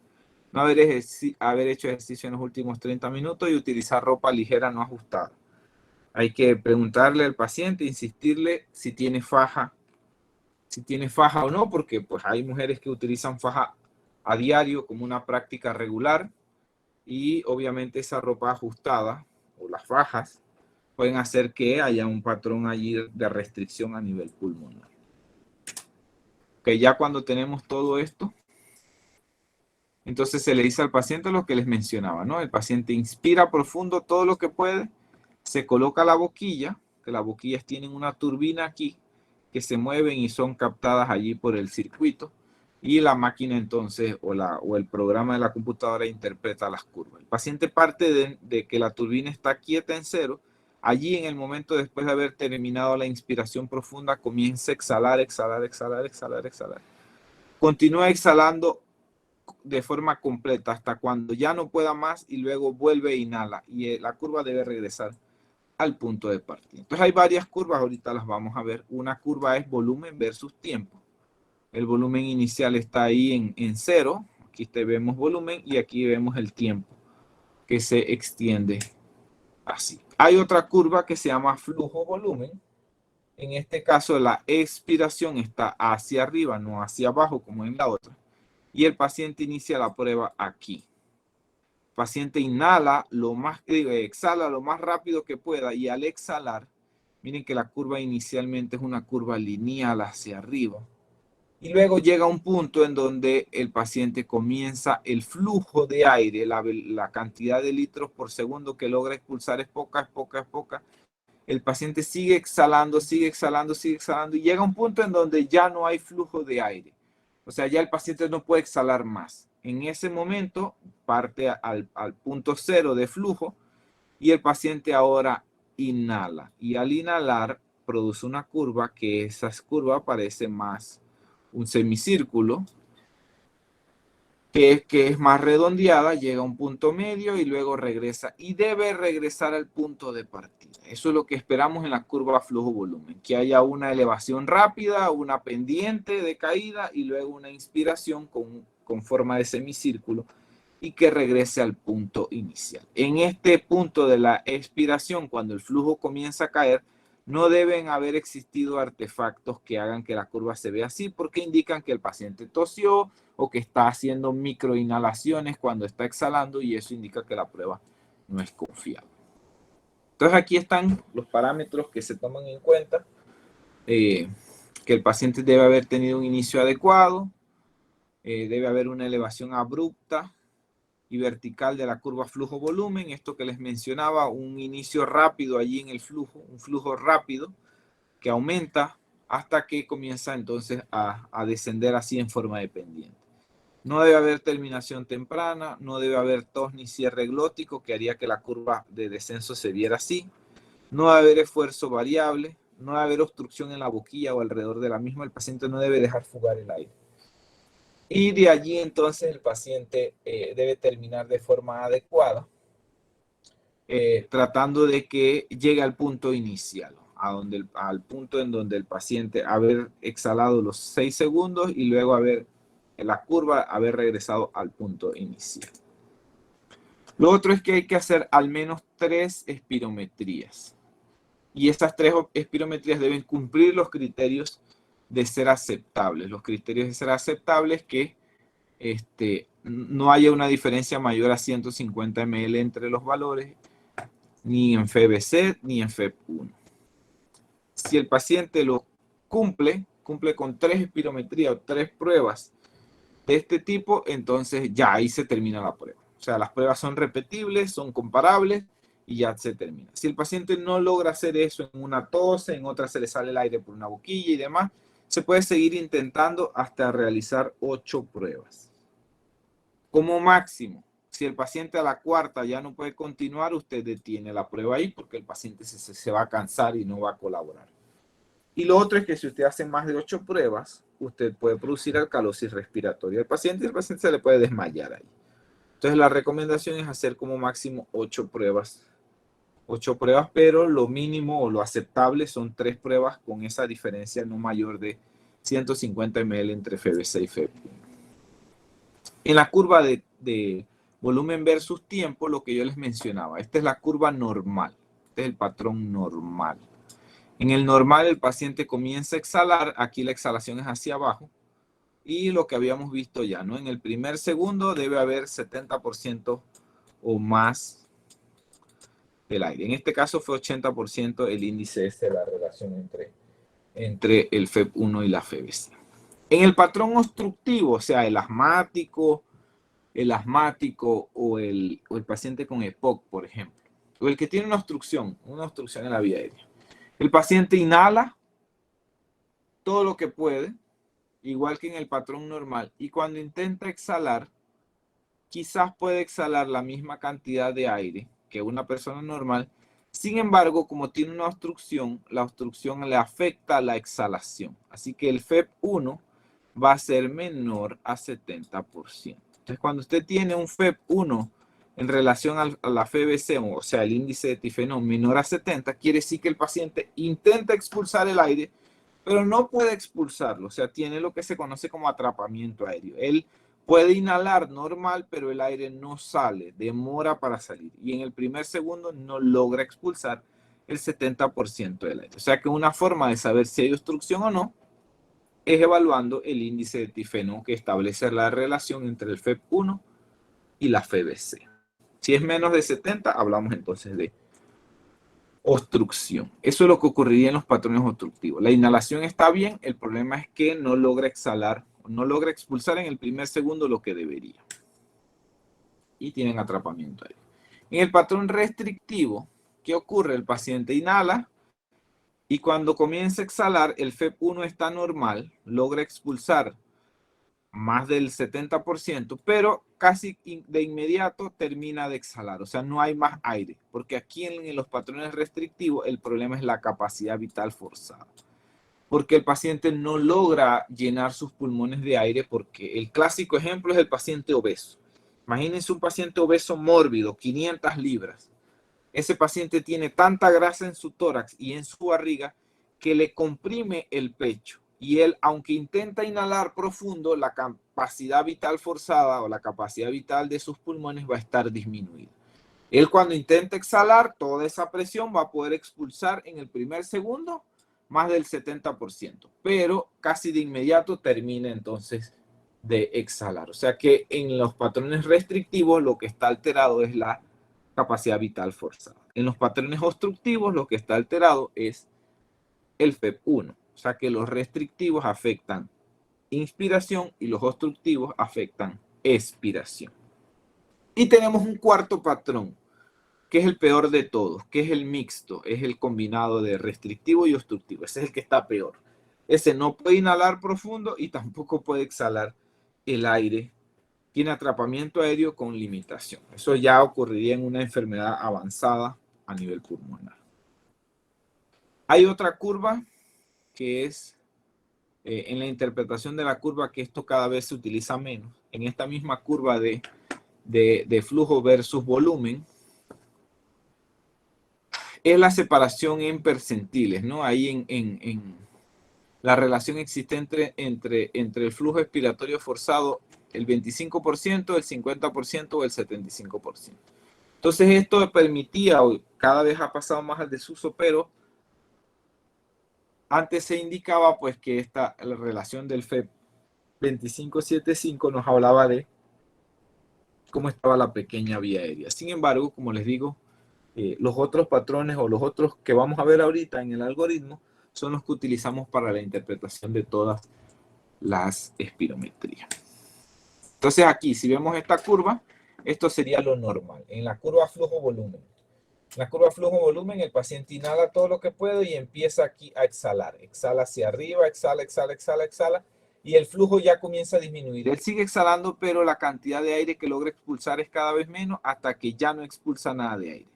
No haber hecho ejercicio en los últimos 30 minutos y utilizar ropa ligera no ajustada. Hay que preguntarle al paciente, insistirle si tiene faja o no, porque pues hay mujeres que utilizan faja a diario como una práctica regular, y obviamente esa ropa ajustada o las fajas pueden hacer que haya un patrón allí de restricción a nivel pulmonar. Que ya cuando tenemos todo esto, entonces se le dice al paciente lo que les mencionaba, ¿no? El paciente inspira profundo todo lo que puede, se coloca la boquilla, que las boquillas tienen una turbina aquí, que se mueven y son captadas allí por el circuito, y la máquina entonces, o el programa de la computadora interpreta las curvas. El paciente parte de que la turbina está quieta en 0, allí en el momento después de haber terminado la inspiración profunda, comienza a exhalar, exhalar, exhalar, exhalar, exhalar. Continúa exhalando de forma completa hasta cuando ya no pueda más y luego vuelve e inhala, y la curva debe regresar al punto de partida. Entonces hay varias curvas, ahorita las vamos a ver. Una curva es volumen versus tiempo. El volumen inicial está ahí en 0, aquí vemos volumen y aquí vemos el tiempo que se extiende así. Hay otra curva que se llama flujo volumen. En este caso, la expiración está hacia arriba, no hacia abajo como en la otra. Y el paciente inicia la prueba aquí. El paciente inhala exhala lo más rápido que pueda y al exhalar, miren que la curva inicialmente es una curva lineal hacia arriba. Y luego llega un punto en donde el paciente comienza el flujo de aire, la cantidad de litros por segundo que logra expulsar es poca, es poca, es poca. El paciente sigue exhalando, sigue exhalando, sigue exhalando y llega un punto en donde ya no hay flujo de aire. O sea, ya el paciente no puede exhalar más. En ese momento parte al punto cero de flujo y el paciente ahora inhala. Y al inhalar produce una curva que esa curva parece más un semicírculo que es más redondeada, llega a un punto medio y luego regresa y debe regresar al punto de partida. Eso es lo que esperamos en la curva flujo-volumen, que haya una elevación rápida, una pendiente de caída y luego una inspiración con forma de semicírculo y que regrese al punto inicial. En este punto de la expiración, cuando el flujo comienza a caer, no deben haber existido artefactos que hagan que la curva se vea así porque indican que el paciente tosió o que está haciendo microinhalaciones cuando está exhalando y eso indica que la prueba no es confiable. Entonces aquí están los parámetros que se toman en cuenta, que el paciente debe haber tenido un inicio adecuado, debe haber una elevación abrupta y vertical de la curva flujo-volumen, esto que les mencionaba, un inicio rápido allí en el flujo, un flujo rápido que aumenta hasta que comienza entonces a descender así en forma de pendiente. No debe haber terminación temprana, no debe haber tos ni cierre glótico que haría que la curva de descenso se viera así. No debe haber esfuerzo variable, no debe haber obstrucción en la boquilla o alrededor de la misma. El paciente no debe dejar fugar el aire. Y de allí entonces el paciente debe terminar de forma adecuada, tratando de que llegue al punto inicial, al punto en donde el paciente haber exhalado los 6 segundos y luego la curva haber regresado al punto inicial. Lo otro es que hay que hacer al menos 3 espirometrías. Y estas 3 espirometrías deben cumplir los criterios de ser aceptables. Los criterios de ser aceptables que no haya una diferencia mayor a 150 ml entre los valores, ni en FBC ni en FEP1. Si el paciente lo cumple con 3 espirometrías o 3 pruebas de este tipo, entonces ya ahí se termina la prueba. O sea, las pruebas son repetibles, son comparables y ya se termina. Si el paciente no logra hacer eso en una tos, en otra se le sale el aire por una boquilla y demás, se puede seguir intentando hasta realizar 8 pruebas. Como máximo, si el paciente a la cuarta ya no puede continuar, usted detiene la prueba ahí porque el paciente se va a cansar y no va a colaborar. Y lo otro es que si usted hace más de 8 pruebas, usted puede producir alcalosis respiratoria del paciente y el paciente se le puede desmayar ahí. Entonces la recomendación es hacer como máximo 8 pruebas. 8 pruebas, pero lo mínimo o lo aceptable son 3 pruebas con esa diferencia no mayor de 150 ml entre FBC y FEP1. En la curva de volumen versus tiempo, lo que yo les mencionaba, esta es la curva normal, este es el patrón normal. En el normal el paciente comienza a exhalar, aquí la exhalación es hacia abajo, y lo que habíamos visto ya, ¿no? En el primer segundo debe haber 70% o más del aire. En este caso fue 80% el índice de la relación entre el FEP1 y la FBC. En el patrón obstructivo, o sea, el asmático o el paciente con EPOC, por ejemplo, o el que tiene una obstrucción en la vía aérea. El paciente inhala todo lo que puede, igual que en el patrón normal, y cuando intenta exhalar, quizás puede exhalar la misma cantidad de aire que una persona normal. Sin embargo, como tiene una obstrucción, la obstrucción le afecta la exhalación. Así que el FEP1 va a ser menor a 70%. Entonces, cuando usted tiene un FEP1 en relación a la FBC, o sea, el índice de tifenol menor a 70, quiere decir que el paciente intenta expulsar el aire, pero no puede expulsarlo. O sea, tiene lo que se conoce como atrapamiento aéreo. Él puede inhalar normal, pero el aire no sale, demora para salir. Y en el primer segundo no logra expulsar. el 70% del aire. O sea que una forma de saber si hay obstrucción o no es evaluando el índice de tifeno que establece la relación entre el FEP1 y la FBC. Si es menos de 70, hablamos entonces de obstrucción. Eso es lo que ocurriría en los patrones obstructivos. La inhalación está bien, el problema es que no logra exhalar, no logra expulsar en el primer segundo lo que debería. Y tienen atrapamiento ahí. En el patrón restrictivo, ¿qué ocurre? El paciente inhala y cuando comienza a exhalar, el FEP1 está normal, logra expulsar más del 70%, pero casi de inmediato termina de exhalar, o sea, no hay más aire, porque aquí en los patrones restrictivos el problema es la capacidad vital forzada, porque el paciente no logra llenar sus pulmones de aire, porque el clásico ejemplo es el paciente obeso. Imagínense un paciente obeso mórbido, 500 libras. Ese paciente tiene tanta grasa en su tórax y en su barriga que le comprime el pecho. Y él, aunque intenta inhalar profundo, la capacidad vital forzada o la capacidad vital de sus pulmones va a estar disminuida. Él cuando intenta exhalar, toda esa presión va a poder expulsar en el primer segundo más del 70%, pero casi de inmediato termina entonces de exhalar. O sea que en los patrones restrictivos lo que está alterado es la capacidad vital forzada. En los patrones obstructivos lo que está alterado es el FEP1. O sea que los restrictivos afectan inspiración y los obstructivos afectan expiración. Y tenemos un cuarto patrón, que es el peor de todos, que es el mixto, es el combinado de restrictivo y obstructivo. Ese es el que está peor. Ese no puede inhalar profundo y tampoco puede exhalar el aire. Tiene atrapamiento aéreo con limitación. Eso ya ocurriría en una enfermedad avanzada a nivel pulmonar. Hay otra curva que es en la interpretación de la curva, que esto cada vez se utiliza menos. En esta misma curva de flujo versus volumen, es la separación en percentiles, ¿no? Ahí en la relación existente entre el flujo expiratorio forzado, el 25%, el 50% o el 75%. Entonces esto permitía, cada vez ha pasado más al desuso, pero antes se indicaba pues que la relación del FEP 2575 nos hablaba de cómo estaba la pequeña vía aérea. Sin embargo, como les digo, los otros patrones o los otros que vamos a ver ahorita en el algoritmo son los que utilizamos para la interpretación de todas las espirometrías. Entonces aquí, si vemos esta curva, esto sería lo normal. En la curva flujo-volumen. En la curva flujo-volumen, el paciente inhala todo lo que puede y empieza aquí a exhalar. Exhala hacia arriba, exhala, exhala, exhala, exhala. Y el flujo ya comienza a disminuir. Él sigue exhalando, pero la cantidad de aire que logra expulsar es cada vez menos hasta que ya no expulsa nada de aire.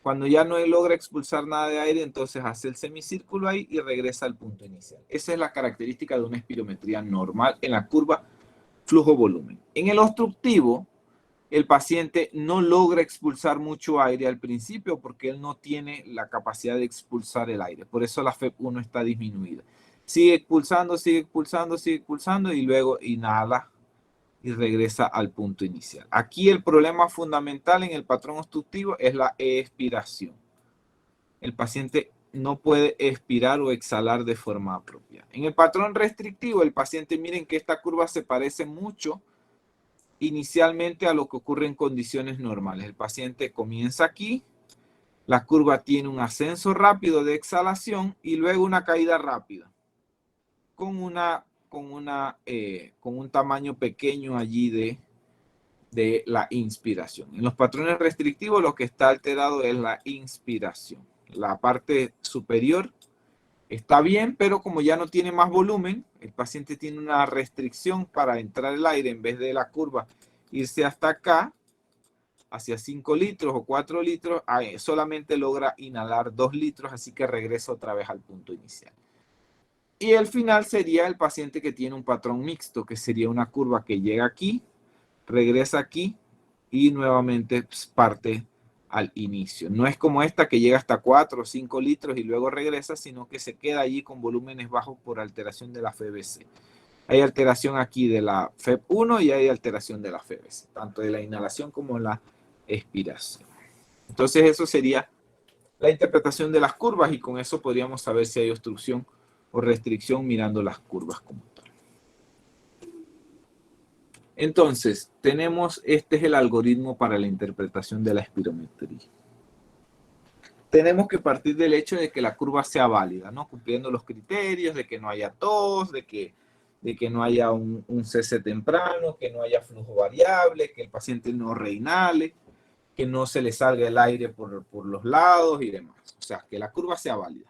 Cuando ya no logra expulsar nada de aire, entonces hace el semicírculo ahí y regresa al punto inicial. Esa es la característica de una espirometría normal en la curva flujo-volumen. En el obstructivo, el paciente no logra expulsar mucho aire al principio porque él no tiene la capacidad de expulsar el aire. Por eso la FEP1 está disminuida. Sigue expulsando, sigue expulsando, sigue expulsando y luego inhala y regresa al punto inicial. Aquí el problema fundamental en el patrón obstructivo es la expiración. El paciente no puede expirar o exhalar de forma apropiada. En el patrón restrictivo, el paciente, miren que esta curva se parece mucho inicialmente a lo que ocurre en condiciones normales. El paciente comienza aquí, la curva tiene un ascenso rápido de exhalación y luego una caída rápida con un tamaño pequeño allí de la inspiración. En los patrones restrictivos lo que está alterado es la inspiración. La parte superior está bien, pero como ya no tiene más volumen, el paciente tiene una restricción para entrar el aire en vez de la curva irse hasta acá, hacia 5 litros o 4 litros, solamente logra inhalar 2 litros, así que regresa otra vez al punto inicial. Y el final sería el paciente que tiene un patrón mixto, que sería una curva que llega aquí, regresa aquí y nuevamente parte al inicio. No es como esta que llega hasta 4 o 5 litros y luego regresa, sino que se queda allí con volúmenes bajos por alteración de la FBC. Hay alteración aquí de la FEP1 y hay alteración de la FBC, tanto de la inhalación como la expiración. Entonces eso sería la interpretación de las curvas y con eso podríamos saber si hay obstrucción o restricción mirando las curvas como tal. Entonces, este es el algoritmo para la interpretación de la espirometría. Tenemos que partir del hecho de que la curva sea válida, ¿no? Cumpliendo los criterios de que no haya tos, de que no haya un cese temprano, que no haya flujo variable, que el paciente no reinale, que no se le salga el aire por los lados y demás. O sea, que la curva sea válida.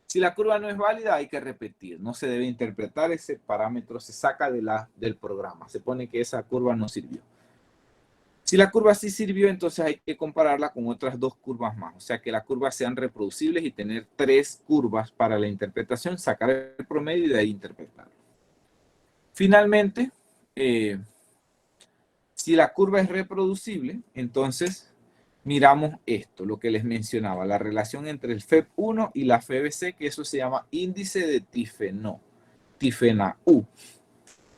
Si la curva no es válida, hay que repetir. No se debe interpretar, ese parámetro se saca del programa. Se pone que esa curva no sirvió. Si la curva sí sirvió, entonces hay que compararla con otras dos curvas más. O sea, que las curvas sean reproducibles y tener 3 curvas para la interpretación, sacar el promedio y de ahí interpretar. Finalmente, si la curva es reproducible, entonces miramos esto, lo que les mencionaba, la relación entre el FEB1 y la FBC, que eso se llama índice de tifenó, tifena U.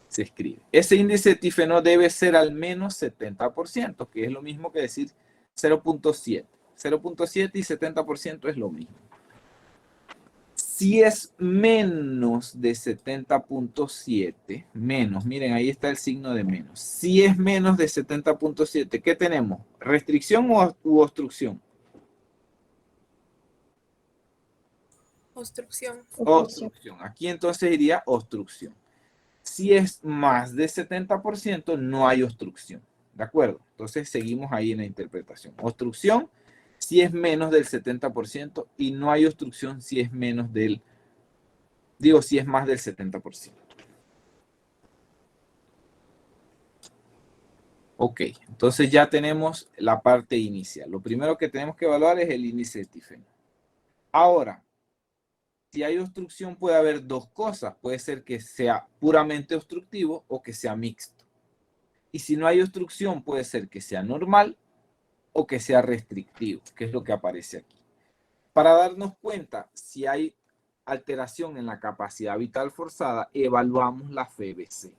Se escribe. Ese índice de tifenó debe ser al menos 70%, que es lo mismo que decir 0.7. 0.7 y 70% es lo mismo. Si es menos de 70.7, menos, miren, ahí está el signo de menos. Si es menos de 70.7, ¿qué tenemos? ¿Restricción u obstrucción? Obstrucción. Obstrucción. Aquí entonces iría obstrucción. Si es más de 70%, no hay obstrucción. ¿De acuerdo? Entonces seguimos ahí en la interpretación. Obstrucción si es menos del 70% y no hay obstrucción si es menos del, si es más del 70%. Ok, entonces ya tenemos la parte inicial. Lo primero que tenemos que evaluar es el índice de tifenó. Ahora, si hay obstrucción puede haber dos cosas. Puede ser que sea puramente obstructivo o que sea mixto. Y si no hay obstrucción, puede ser que sea normal o que sea restrictivo, que es lo que aparece aquí. Para darnos cuenta si hay alteración en la capacidad vital forzada, evaluamos la FBC.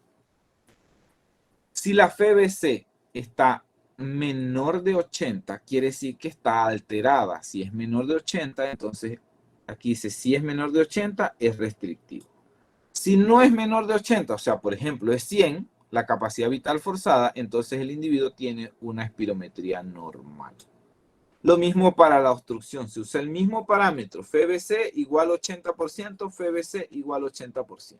Si la FBC está menor de 80, quiere decir que está alterada. Si es menor de 80, entonces aquí dice si es menor de 80, es restrictivo. Si no es menor de 80, o sea, por ejemplo, es 100, la capacidad vital forzada, entonces el individuo tiene una espirometría normal. Lo mismo para la obstrucción, se usa el mismo parámetro, FBC igual 80%, FBC igual 80%.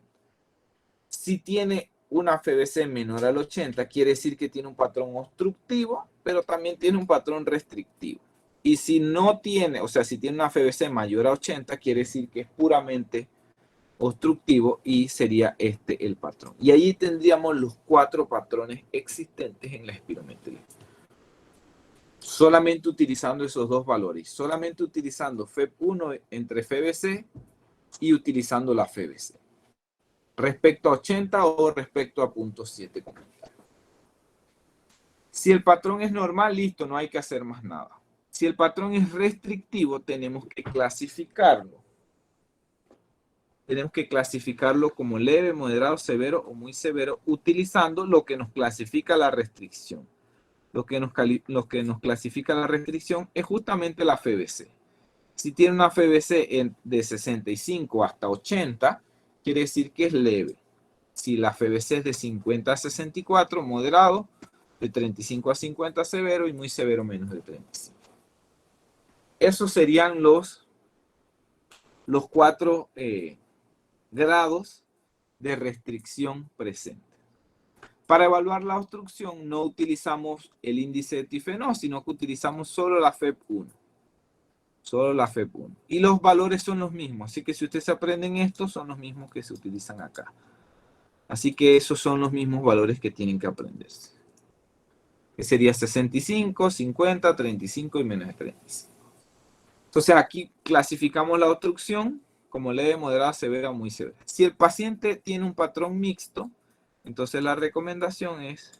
Si tiene una FBC menor al 80, quiere decir que tiene un patrón obstructivo, pero también tiene un patrón restrictivo. Y si no tiene, o sea, si tiene una FBC mayor a 80, quiere decir que es puramente obstructivo y sería este el patrón. Y ahí tendríamos los 4 patrones existentes en la espirometría. Solamente utilizando esos dos valores, solamente utilizando FEB1 entre FBC y utilizando la FBC. Respecto a 80 o respecto a 0.7. Si el patrón es normal, listo, no hay que hacer más nada. Si el patrón es restrictivo, tenemos que clasificarlo. Tenemos que clasificarlo como leve, moderado, severo o muy severo, utilizando lo que nos clasifica la restricción. Lo que nos clasifica la restricción es justamente la FBC. Si tiene una FBC de 65 hasta 80, quiere decir que es leve. Si la FBC es de 50 a 64, moderado, de 35 a 50, severo, y muy severo, menos de 35. Esos serían los 4 grados de restricción presente. Para evaluar la obstrucción no utilizamos el índice de tifenó, sino que utilizamos solo la FEB1. Solo la FEB1. Y los valores son los mismos, así que si ustedes aprenden estos, son los mismos que se utilizan acá. Así que esos son los mismos valores que tienen que aprenderse. Que sería 65, 50, 35 y menos de 35. Entonces aquí clasificamos la obstrucción como leve, moderada, severa o muy severa. Si el paciente tiene un patrón mixto, entonces la recomendación es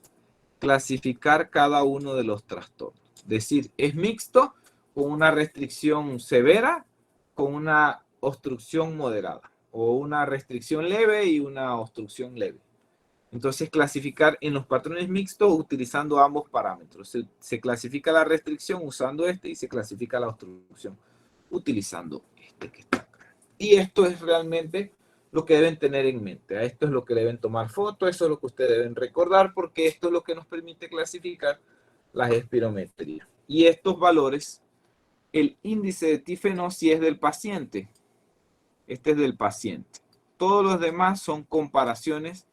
clasificar cada uno de los trastornos. Es decir, es mixto con una restricción severa, con una obstrucción moderada, o una restricción leve y una obstrucción leve. Entonces, clasificar en los patrones mixtos utilizando ambos parámetros. Se clasifica la restricción usando este y se clasifica la obstrucción utilizando este que está acá. Y esto es realmente lo que deben tener en mente. A esto es lo que deben tomar fotos, eso es lo que ustedes deben recordar, porque esto es lo que nos permite clasificar las espirometrías. Y estos valores, el índice de tifeno si es del paciente. Este es del paciente. Todos los demás son comparaciones,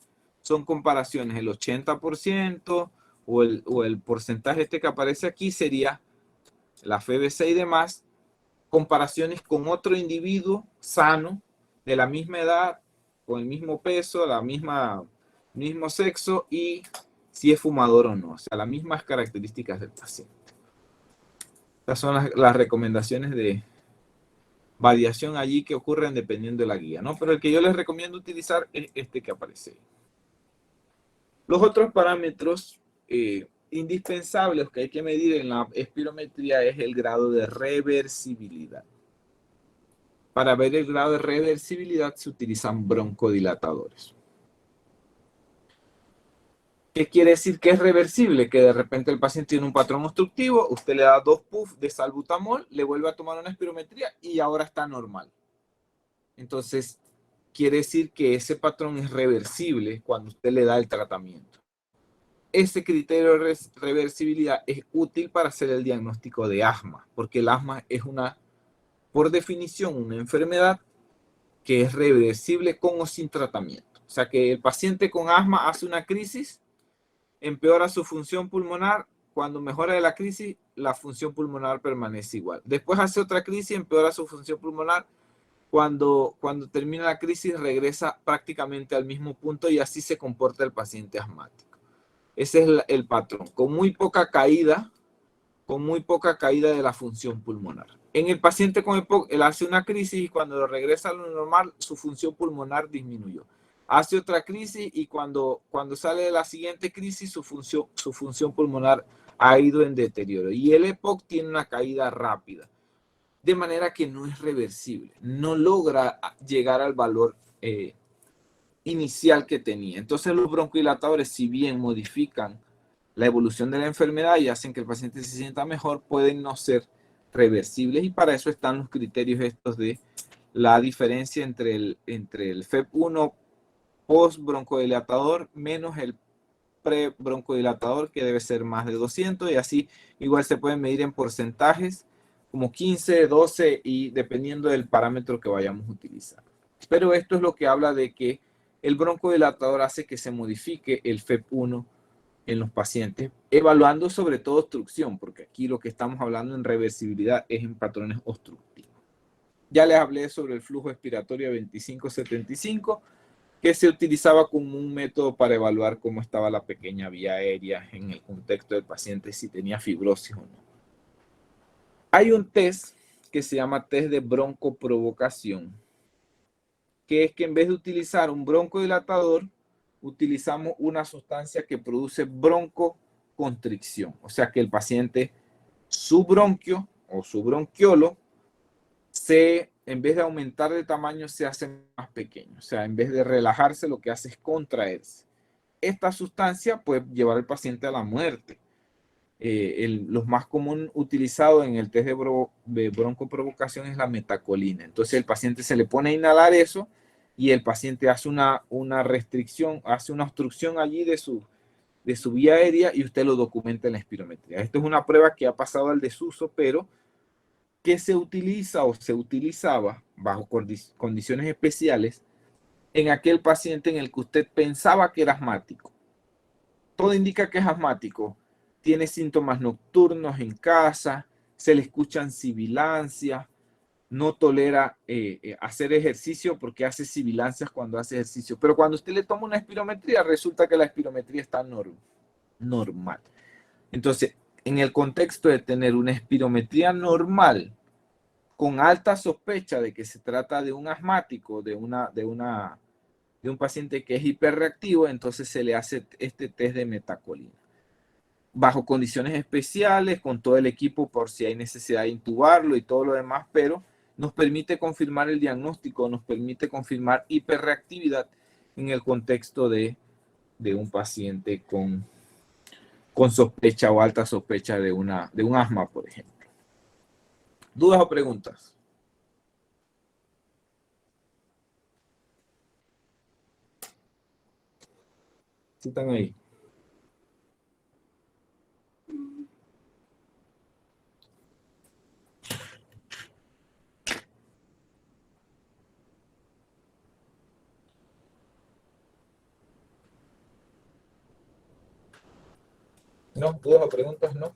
el 80% o el porcentaje este que aparece aquí sería la FBC y demás, comparaciones con otro individuo sano, de la misma edad, con el mismo peso, mismo sexo y si es fumador o no, o sea, las mismas características del paciente. Estas son las recomendaciones de variación allí que ocurren dependiendo de la guía, ¿no? Pero el que yo les recomiendo utilizar es este que aparece. Los otros parámetros indispensables que hay que medir en la espirometría es el grado de reversibilidad. Para ver el grado de reversibilidad se utilizan broncodilatadores. ¿Qué quiere decir que es reversible? Que de repente el paciente tiene un patrón obstructivo, usted le da 2 puffs de salbutamol, le vuelve a tomar una espirometría y ahora está normal. Entonces, quiere decir que ese patrón es reversible cuando usted le da el tratamiento. Ese criterio de reversibilidad es útil para hacer el diagnóstico de asma, porque el asma es por definición, una enfermedad que es reversible con o sin tratamiento. O sea que el paciente con asma hace una crisis, empeora su función pulmonar, cuando mejora de la crisis, la función pulmonar permanece igual. Después hace otra crisis, empeora su función pulmonar, cuando termina la crisis regresa prácticamente al mismo punto y así se comporta el paciente asmático. Ese es el patrón, con muy poca caída de la función pulmonar. En el paciente con EPOC, él hace una crisis y cuando regresa a lo normal, su función pulmonar disminuyó. Hace otra crisis y cuando sale de la siguiente crisis, su función pulmonar ha ido en deterioro. Y el EPOC tiene una caída rápida, de manera que no es reversible. No logra llegar al valor inicial que tenía. Entonces los broncodilatadores, si bien modifican la evolución de la enfermedad y hacen que el paciente se sienta mejor, pueden no ser reversibles y para eso están los criterios estos de la diferencia entre el FEP1 post broncodilatador menos el pre-broncodilatador, que debe ser más de 200, y así igual se pueden medir en porcentajes como 15, 12 y dependiendo del parámetro que vayamos a utilizar. Pero esto es lo que habla de que el broncodilatador hace que se modifique el FEP1 en los pacientes, evaluando sobre todo obstrucción, porque aquí lo que estamos hablando en reversibilidad es en patrones obstructivos. Ya les hablé sobre el flujo expiratorio 25-75, que se utilizaba como un método para evaluar cómo estaba la pequeña vía aérea en el contexto del paciente, si tenía fibrosis o no. Hay un test que se llama test de broncoprovocación, que es que en vez de utilizar un broncodilatador, utilizamos una sustancia que produce broncoconstricción. O sea que el paciente, su bronquio o su bronquiolo, en vez de aumentar de tamaño, se hace más pequeño. O sea, en vez de relajarse, lo que hace es contraerse. Esta sustancia puede llevar al paciente a la muerte. Los más común utilizado en el test de broncoprovocación es la metacolina. Entonces el paciente se le pone a inhalar eso y el paciente hace una restricción, hace una obstrucción allí de su vía aérea y usted lo documenta en la espirometría. Esto es una prueba que ha pasado al desuso, pero que se utiliza o se utilizaba bajo condiciones especiales en aquel paciente en el que usted pensaba que era asmático. Todo indica que es asmático. Tiene síntomas nocturnos en casa, se le escuchan sibilancias, no tolera hacer ejercicio porque hace sibilancias cuando hace ejercicio. Pero cuando usted le toma una espirometría, resulta que la espirometría está normal. Entonces, en el contexto de tener una espirometría normal, con alta sospecha de que se trata de un asmático, de un paciente que es hiperreactivo, entonces se le hace este test de metacolina. Bajo condiciones especiales, con todo el equipo por si hay necesidad de intubarlo y todo lo demás, pero nos permite confirmar el diagnóstico, nos permite confirmar hiperreactividad en el contexto de un paciente con sospecha o alta sospecha de un asma, por ejemplo. ¿Dudas o preguntas? Sí están ahí. No, dudas o preguntas, no.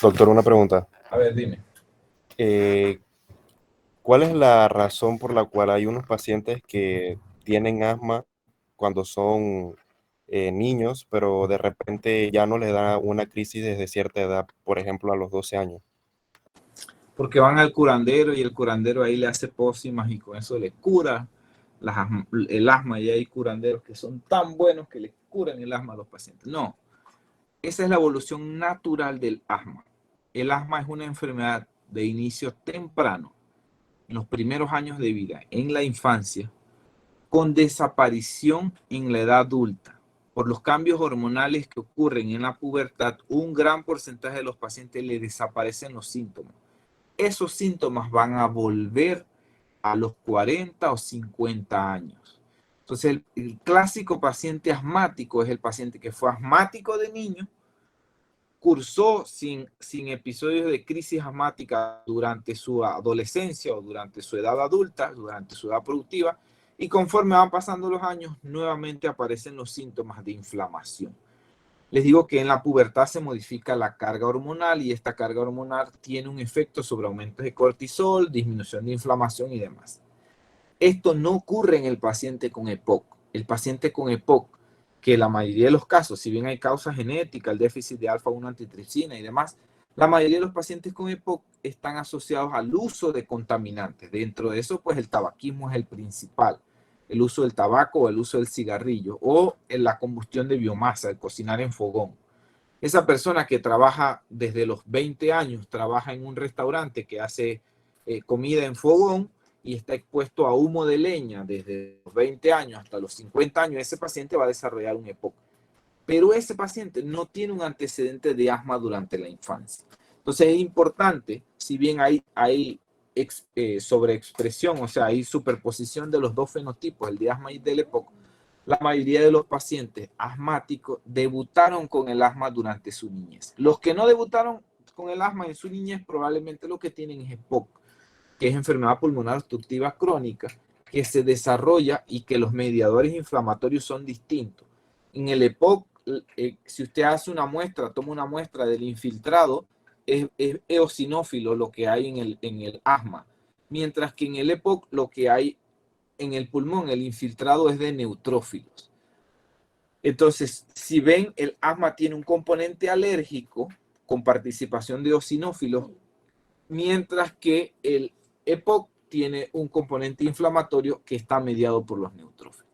Doctor, una pregunta. A ver, dime. Eh, ¿Cuál es la razón por la cual hay unos pacientes que tienen asma cuando son niños, pero de repente ya no les da una crisis desde cierta edad, por ejemplo, a los 12 años? Porque van al curandero y el curandero ahí le hace pócimas y con eso le cura el asma, y hay curanderos que son tan buenos que le curan el asma a los pacientes. No, esa es la evolución natural del asma. El asma es una enfermedad de inicio temprano, en los primeros años de vida, en la infancia, con desaparición en la edad adulta. Por los cambios hormonales que ocurren en la pubertad, un gran porcentaje de los pacientes le desaparecen los síntomas. Esos síntomas van a volver a los 40 o 50 años. Entonces, el clásico paciente asmático es el paciente que fue asmático de niño, cursó sin episodios de crisis asmática durante su adolescencia o durante su edad adulta, durante su edad productiva, y conforme van pasando los años, nuevamente aparecen los síntomas de inflamación. Les digo que en la pubertad se modifica la carga hormonal y esta carga hormonal tiene un efecto sobre aumentos de cortisol, disminución de inflamación y demás. Esto no ocurre en el paciente con EPOC. El paciente con EPOC, que la mayoría de los casos, si bien hay causas genéticas, el déficit de alfa-1 antitripsina y demás, la mayoría de los pacientes con EPOC están asociados al uso de contaminantes. Dentro de eso, pues el tabaquismo es el principal. El uso del tabaco o el uso del cigarrillo o en la combustión de biomasa, el cocinar en fogón. Esa persona que trabaja desde los 20 años, trabaja en un restaurante que hace comida en fogón y está expuesto a humo de leña desde los 20 años hasta los 50 años, ese paciente va a desarrollar un EPOC. Pero ese paciente no tiene un antecedente de asma durante la infancia. Entonces es importante, si bien hay sobreexpresión, o sea, hay superposición de los dos fenotipos, el de asma y del EPOC, la mayoría de los pacientes asmáticos debutaron con el asma durante su niñez. Los que no debutaron con el asma en su niñez probablemente lo que tienen es EPOC, que es enfermedad pulmonar obstructiva crónica, que se desarrolla y que los mediadores inflamatorios son distintos. En el EPOC, si usted hace una muestra, toma una muestra del infiltrado, es eosinófilo lo que hay en el asma, mientras que en el EPOC lo que hay en el pulmón, el infiltrado es de neutrófilos. Entonces, si ven, el asma tiene un componente alérgico con participación de eosinófilos, mientras que el EPOC tiene un componente inflamatorio que está mediado por los neutrófilos.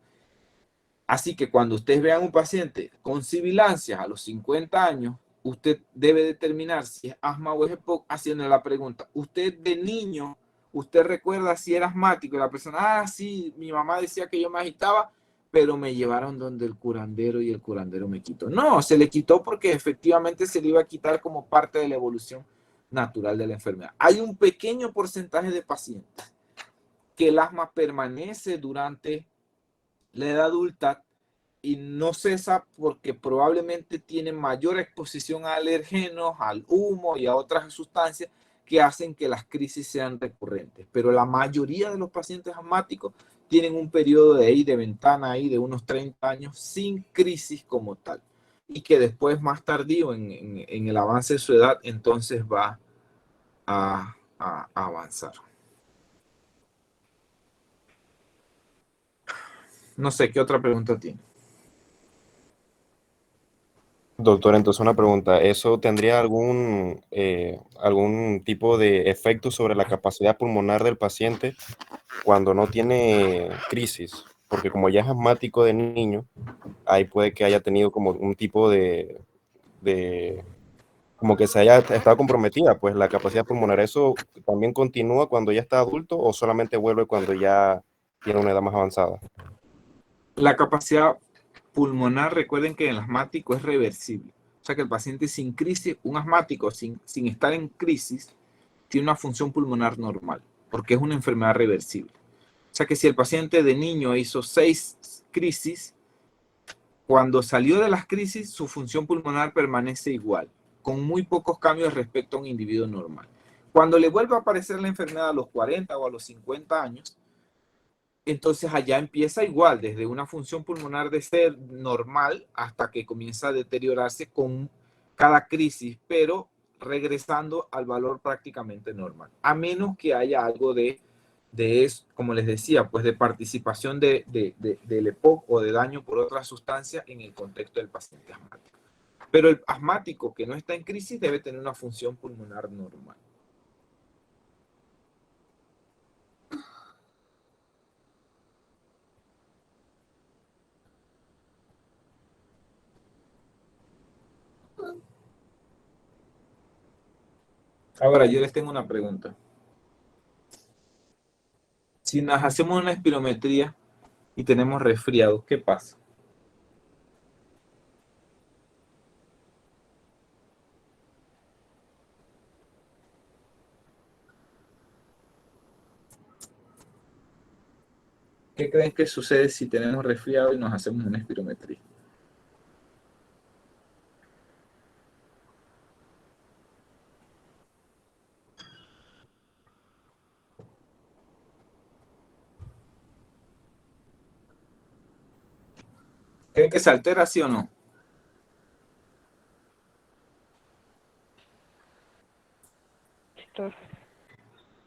Así que cuando ustedes vean un paciente con sibilancias a los 50 años, usted debe determinar si es asma o es EPOC haciendo la pregunta. Usted de niño, usted recuerda si era asmático y la persona, sí, mi mamá decía que yo me agitaba, pero me llevaron donde el curandero y el curandero me quitó. No, se le quitó porque efectivamente se le iba a quitar como parte de la evolución natural de la enfermedad. Hay un pequeño porcentaje de pacientes que el asma permanece durante la edad adulta y no cesa porque probablemente tienen mayor exposición a alergenos, al humo y a otras sustancias que hacen que las crisis sean recurrentes. Pero la mayoría de los pacientes asmáticos tienen un periodo de ventana ahí de unos 30 años sin crisis como tal. Y que después, más tardío en el avance de su edad, entonces va a avanzar. No sé, ¿qué otra pregunta tiene? Doctor, entonces una pregunta, ¿eso tendría algún tipo de efecto sobre la capacidad pulmonar del paciente cuando no tiene crisis? Porque como ya es asmático de niño, ahí puede que haya tenido como un tipo de como que se haya estado comprometida, pues la capacidad pulmonar. ¿Eso también continúa cuando ya está adulto o solamente vuelve cuando ya tiene una edad más avanzada? La capacidad pulmonar, recuerden que el asmático es reversible. O sea que el paciente sin crisis, un asmático sin estar en crisis, tiene una función pulmonar normal, porque es una enfermedad reversible. O sea que si el paciente de niño hizo 6 crisis, cuando salió de las crisis, su función pulmonar permanece igual, con muy pocos cambios respecto a un individuo normal. Cuando le vuelve a aparecer la enfermedad a los 40 o a los 50 años, entonces allá empieza igual, desde una función pulmonar de ser normal hasta que comienza a deteriorarse con cada crisis, pero regresando al valor prácticamente normal, a menos que haya algo de eso, como les decía, pues de participación del EPOC o de daño por otra sustancia en el contexto del paciente asmático. Pero el asmático que no está en crisis debe tener una función pulmonar normal. Ahora, yo les tengo una pregunta. Si nos hacemos una espirometría y tenemos resfriado, ¿qué pasa? ¿Qué creen que sucede si tenemos resfriado y nos hacemos una espirometría? ¿Creen que se altera, sí o no?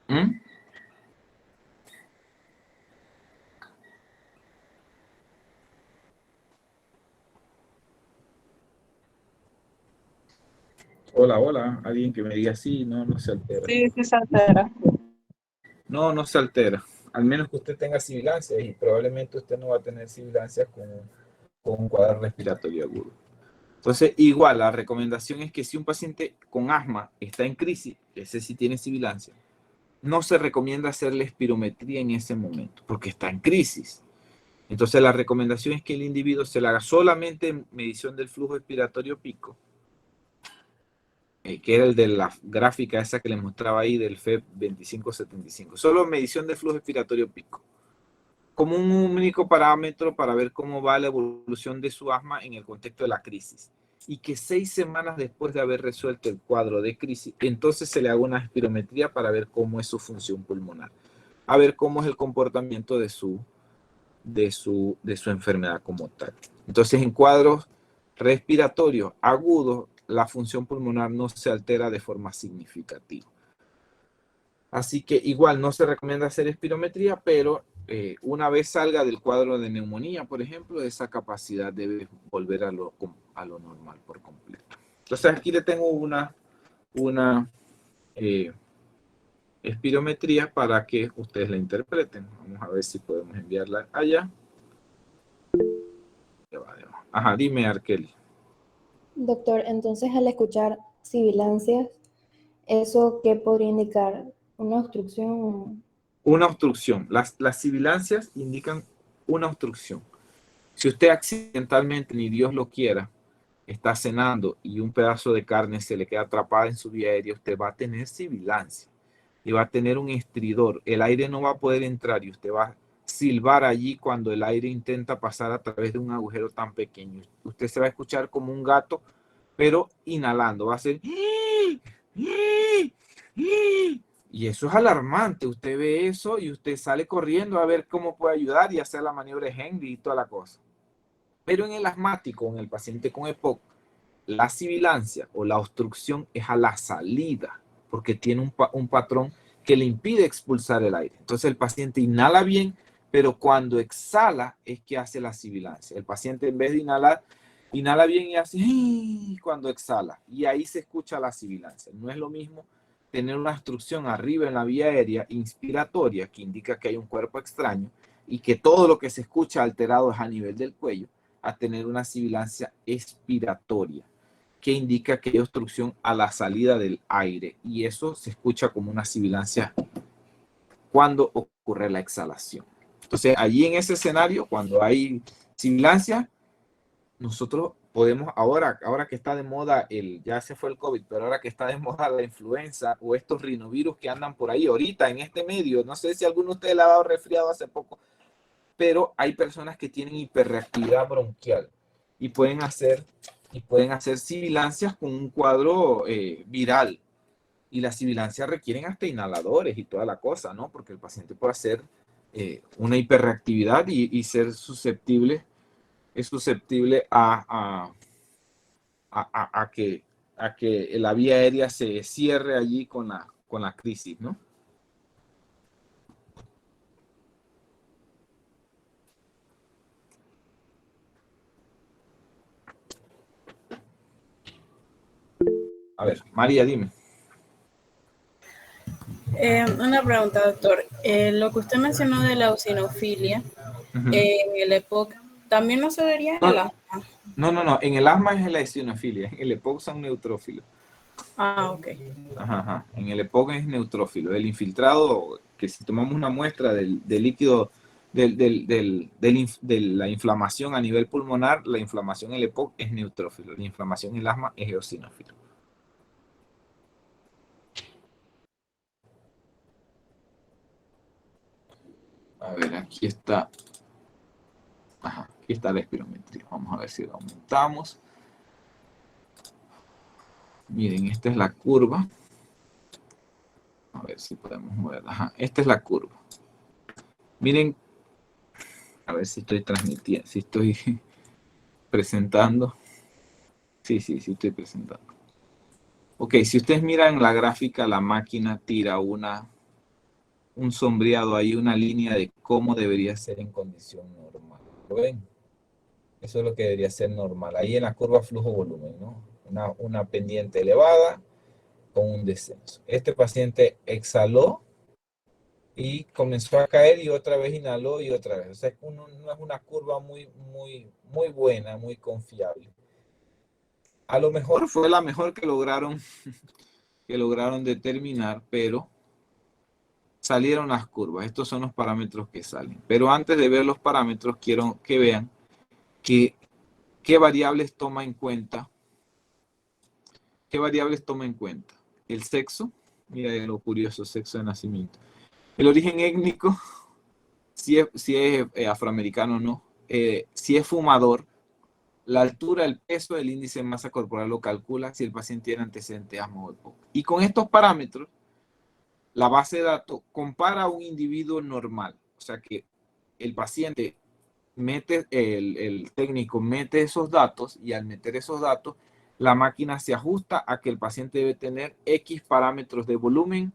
¿Mm? Hola, hola. Alguien que me diga sí, no, no se altera. Sí, sí se altera. No, no se altera. Al menos que usted tenga sibilancias y probablemente usted no va a tener sibilancias con un cuadro respiratorio agudo. Entonces, igual, la recomendación es que si un paciente con asma está en crisis, ese sí tiene sibilancia, no se recomienda hacerle espirometría en ese momento, porque está en crisis. Entonces, la recomendación es que el individuo se le haga solamente medición del flujo expiratorio pico, que era el de la gráfica esa que les mostraba ahí del FEP 2575. Solo medición del flujo expiratorio pico, como un único parámetro para ver cómo va la evolución de su asma en el contexto de la crisis. Y que 6 semanas después de haber resuelto el cuadro de crisis, entonces se le haga una espirometría para ver cómo es su función pulmonar, a ver cómo es el comportamiento de su enfermedad como tal. Entonces, en cuadros respiratorios agudos, la función pulmonar no se altera de forma significativa. Así que igual no se recomienda hacer espirometría, pero una vez salga del cuadro de neumonía, por ejemplo, esa capacidad debe volver a lo normal por completo. Entonces aquí le tengo una eh, espirometría para que ustedes la interpreten. Vamos a ver si podemos enviarla allá. Ajá, dime, Arkeli. Doctor, entonces al escuchar sibilancias, ¿eso qué podría indicar? ¿Una obstrucción? Una obstrucción. Las sibilancias indican una obstrucción. Si usted accidentalmente, ni Dios lo quiera, está cenando y un pedazo de carne se le queda atrapada en su vía aérea, usted va a tener sibilancia y va a tener un estridor. El aire no va a poder entrar y usted va a silbar allí cuando el aire intenta pasar a través de un agujero tan pequeño. Usted se va a escuchar como un gato, pero inhalando. Va a ser... Y eso es alarmante. Usted ve eso y usted sale corriendo a ver cómo puede ayudar y hacer la maniobra de Henry y toda la cosa. Pero en el asmático, en el paciente con EPOC, la sibilancia o la obstrucción es a la salida, porque tiene un patrón que le impide expulsar el aire. Entonces el paciente inhala bien, pero cuando exhala es que hace la sibilancia. El paciente en vez de inhalar, inhala bien y hace cuando exhala. Y ahí se escucha la sibilancia. No es lo mismo tener una obstrucción arriba en la vía aérea inspiratoria, que indica que hay un cuerpo extraño, y que todo lo que se escucha alterado es a nivel del cuello, a tener una sibilancia expiratoria, que indica que hay obstrucción a la salida del aire, y eso se escucha como una sibilancia cuando ocurre la exhalación. Entonces, allí en ese escenario, cuando hay sibilancia, nosotros podemos, ahora que está de moda, ya se fue el COVID, pero ahora que está de moda la influenza o estos rinovirus que andan por ahí ahorita en este medio, no sé si alguno de ustedes le ha dado resfriado hace poco, pero hay personas que tienen hiperreactividad bronquial y pueden hacer sibilancias con un cuadro viral. Y las sibilancias requieren hasta inhaladores y toda la cosa, ¿no? Porque el paciente puede hacer una hiperreactividad y ser susceptible a que la vía aérea se cierre allí con la crisis, ¿no? A ver, María, dime. Una pregunta, doctor. Lo que usted mencionó de la eosinofilia en el EPOC, ¿también no se vería en el asma? No. En el asma es la eosinofilia. En el EPOC son neutrófilos. Ah, ok. Ajá. En el EPOC es neutrófilo. El infiltrado, que si tomamos una muestra del líquido de la inflamación a nivel pulmonar, la inflamación en el EPOC es neutrófilo. La inflamación en el asma es eosinófilo. A ver, aquí está. Ajá, aquí está la espirometría. Vamos a ver si lo aumentamos. Miren, esta es la curva. A ver si podemos moverla. Ajá, esta es la curva. Miren, a ver si estoy transmitiendo, si estoy presentando. Sí, estoy presentando. Ok, si ustedes miran la gráfica, la máquina tira un sombreado ahí, una línea de cómo debería ser en condición normal. ¿Lo ven? Eso es lo que debería ser normal. Ahí en la curva flujo-volumen, ¿no? Una pendiente elevada con un descenso. Este paciente exhaló y comenzó a caer y otra vez inhaló y otra vez. O sea, no es una curva muy buena, muy confiable. A lo mejor fue la mejor que lograron determinar, pero salieron las curvas. Estos son los parámetros que salen. Pero antes de ver los parámetros, quiero que vean qué variables toma en cuenta. ¿Qué variables toma en cuenta? El sexo, mira lo curioso, sexo de nacimiento. El origen étnico, si es afroamericano o no. Si es fumador, la altura, el peso, el índice de masa corporal lo calcula si el paciente tiene antecedentes de asma o EPOC. Y con estos parámetros, la base de datos compara a un individuo normal. O sea que el paciente el técnico mete esos datos y al meter esos datos, la máquina se ajusta a que el paciente debe tener X parámetros de volumen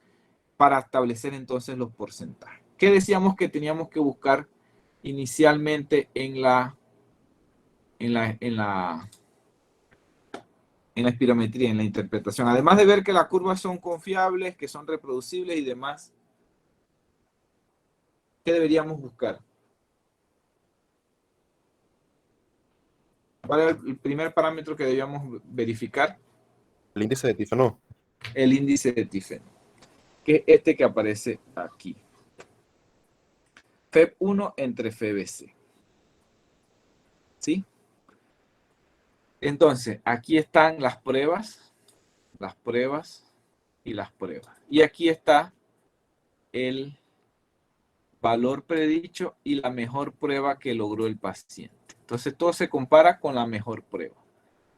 para establecer entonces los porcentajes. ¿Qué decíamos que teníamos que buscar inicialmente en la espirometría, en la interpretación? Además de ver que las curvas son confiables, que son reproducibles y demás, ¿qué deberíamos buscar? ¿Cuál es el primer parámetro que debíamos verificar? El índice de tifeno. El índice de tifeno, que es este que aparece aquí. FEB1 entre FEBC. ¿Sí? Entonces, aquí están las pruebas y las pruebas. Y aquí está el valor predicho y la mejor prueba que logró el paciente. Entonces, todo se compara con la mejor prueba.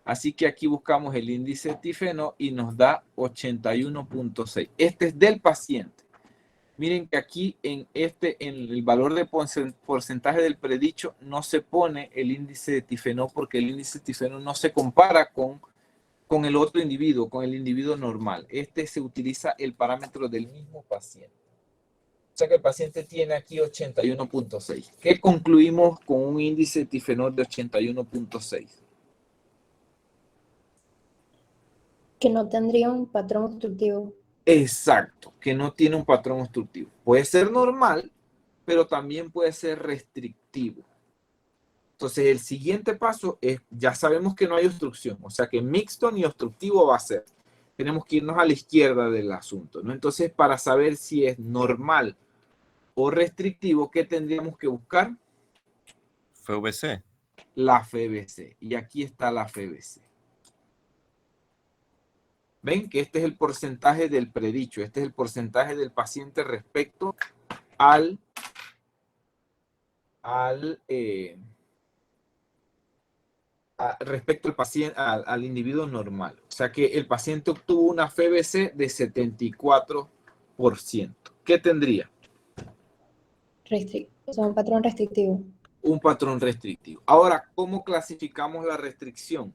Así que aquí buscamos el índice de tifeno y nos da 81.6. Este es del paciente. Miren que aquí en el valor de porcentaje del predicho no se pone el índice de tifeno porque el índice de tifeno no se compara con el otro individuo, con el individuo normal. Se utiliza el parámetro del mismo paciente. O sea que el paciente tiene aquí 81.6. ¿Qué concluimos con un índice de tifeno de 81.6? Que no tendría un patrón obstructivo. Exacto, que no tiene un patrón obstructivo. Puede ser normal, pero también puede ser restrictivo. Entonces, el siguiente paso es, ya sabemos que no hay obstrucción, o sea que mixto ni obstructivo va a ser. Tenemos que irnos a la izquierda del asunto, ¿no? Entonces, para saber si es normal o restrictivo, ¿qué tendríamos que buscar? FVC. la FBC. Y aquí está la FBC. Ven que este es el porcentaje del predicho. Este es el porcentaje del paciente respecto al paciente, al individuo normal. O sea que el paciente obtuvo una FBC de 74%. ¿Qué tendría? O sea, un patrón restrictivo. Un patrón restrictivo. Ahora, ¿cómo clasificamos la restricción?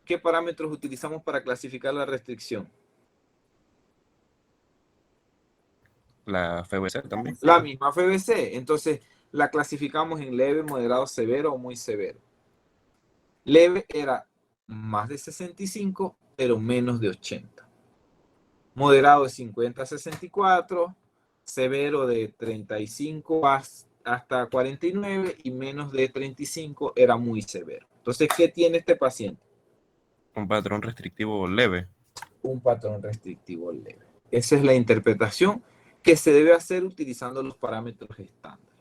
¿Qué parámetros utilizamos para clasificar la restricción? La FBC también. La misma FBC. Entonces, la clasificamos en leve, moderado, severo o muy severo. Leve era más de 65, pero menos de 80. Moderado de 50 a 64, severo de 35 hasta 49 y menos de 35 era muy severo. Entonces, ¿qué tiene este paciente? Un patrón restrictivo leve. Un patrón restrictivo leve. Esa es la interpretación que se debe hacer utilizando los parámetros estándar.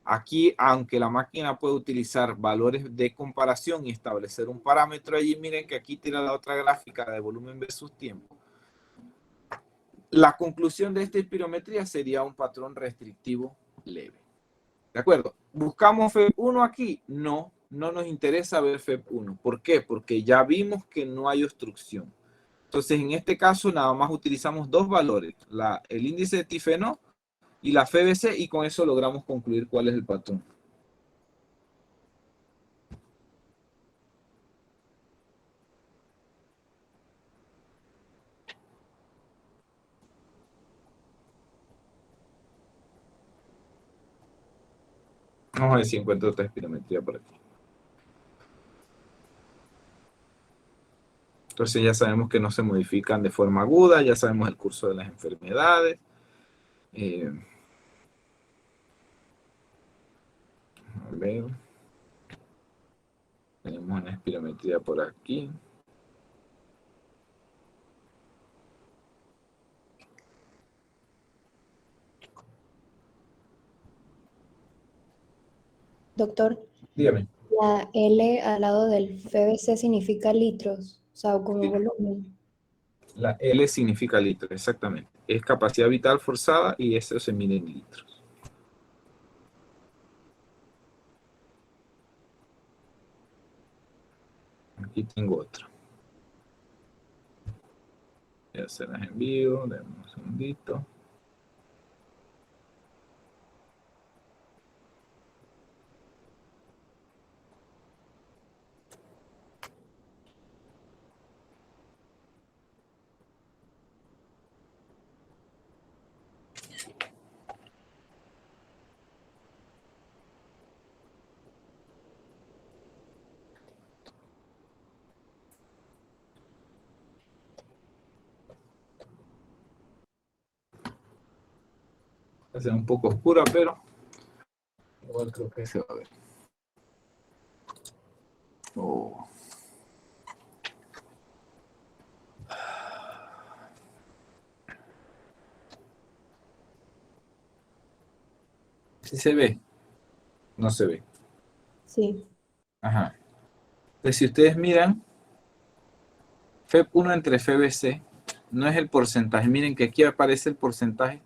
Aquí, aunque la máquina puede utilizar valores de comparación y establecer un parámetro allí, miren que aquí tira la otra gráfica de volumen versus tiempo. La conclusión de esta espirometría sería un patrón restrictivo leve. ¿De acuerdo? ¿Buscamos FEP1 aquí? No, no nos interesa ver FEP1. ¿Por qué? Porque ya vimos que no hay obstrucción. Entonces, en este caso, nada más utilizamos dos valores, el índice de tifeno y la FBC, y con eso logramos concluir cuál es el patrón. Vamos a ver si encuentro otra espirometría por aquí. Entonces ya sabemos que no se modifican de forma aguda, ya sabemos el curso de las enfermedades. A ver. Tenemos una espirometría por aquí. Doctor, Dígame. la L al lado del FBC significa litros, o sea, como Sí. volumen. La L significa litro, exactamente. Es capacidad vital forzada y eso se mide en litros. Aquí tengo otra. Ya se las envío, denme un segundito. Va a ser un poco oscura, pero igual creo que se va a ver. Oh. ¿Sí se ve? No se ve. Sí. Ajá. Entonces, si ustedes miran, FEP1 entre FBC no es el porcentaje. Miren que aquí aparece el porcentaje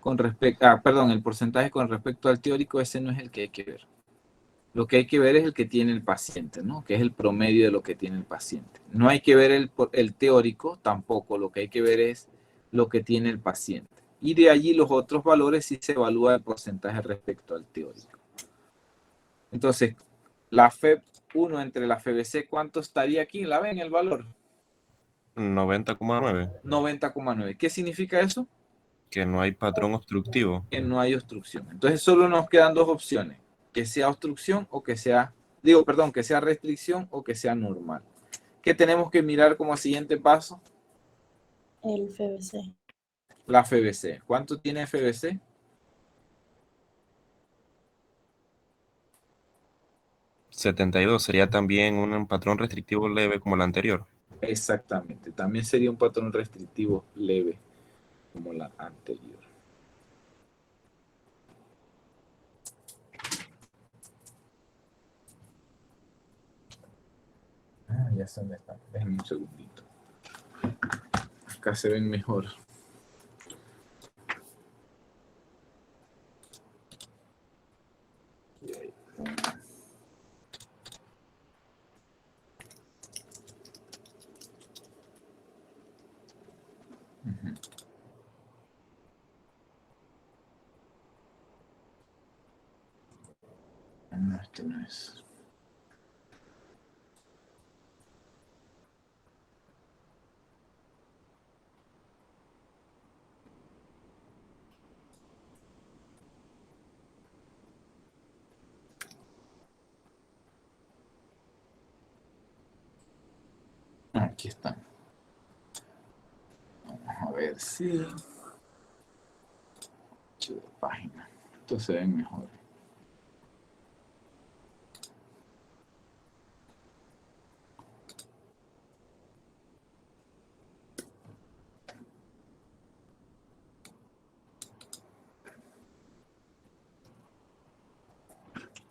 con respecto, el porcentaje con respecto al teórico, ese no es el que hay que ver. Lo que hay que ver es el que tiene el paciente, ¿no? Que es el promedio de lo que tiene el paciente. No hay que ver el teórico tampoco, lo que hay que ver es lo que tiene el paciente. Y de allí los otros valores sí se evalúa el porcentaje respecto al teórico. Entonces, la FEP1 entre la FBC, ¿cuánto estaría aquí? ¿La ven el valor? 90,9. 90,9. ¿Qué significa eso? Que no hay patrón obstructivo. Que no hay obstrucción. Entonces solo nos quedan dos opciones, que sea obstrucción o que sea, que sea restricción o que sea normal. ¿Qué tenemos que mirar como siguiente paso? El FBC. La FBC. ¿Cuánto tiene FBC? 72 sería también un patrón restrictivo leve como el anterior. Exactamente. También sería un patrón restrictivo leve como la anterior. ya sé dónde están. Déjenme un segundito. Acá se ven mejor. Ujú. No, este no es. Aquí están. Vamos a ver si... Chido, página. Esto se ve mejor.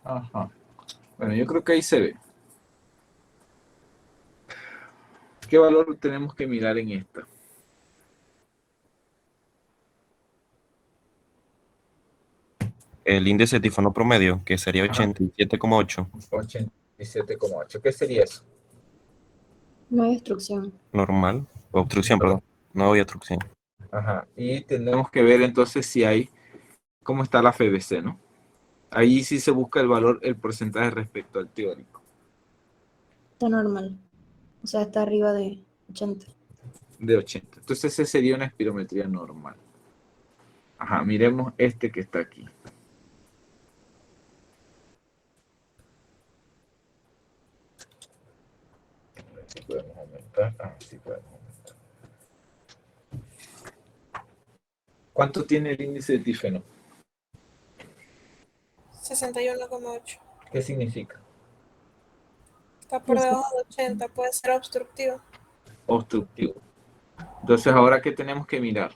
Ajá. Bueno, yo creo que ahí se ve. ¿Qué valor tenemos que mirar en esta? El índice de tifano promedio, que sería Ajá. 87,8, 87,8. ¿Qué sería eso? No hay obstrucción. normal. Obstrucción, perdón. No había obstrucción. Ajá. Y tenemos que ver entonces si hay, cómo está la FBC, ¿no? Ahí sí se busca el valor, el porcentaje respecto al teórico. Está normal. O sea, está arriba de 80. De 80. Entonces esa sería una espirometría normal. Ajá, miremos este que está aquí. A ver si podemos aumentar. Ah, sí podemos aumentar. ¿Cuánto tiene el índice de tifeno? 61,8. ¿Qué significa? Está por Es debajo de 80, puede ser obstructivo. Obstructivo. Entonces, ¿ahora qué tenemos que mirar?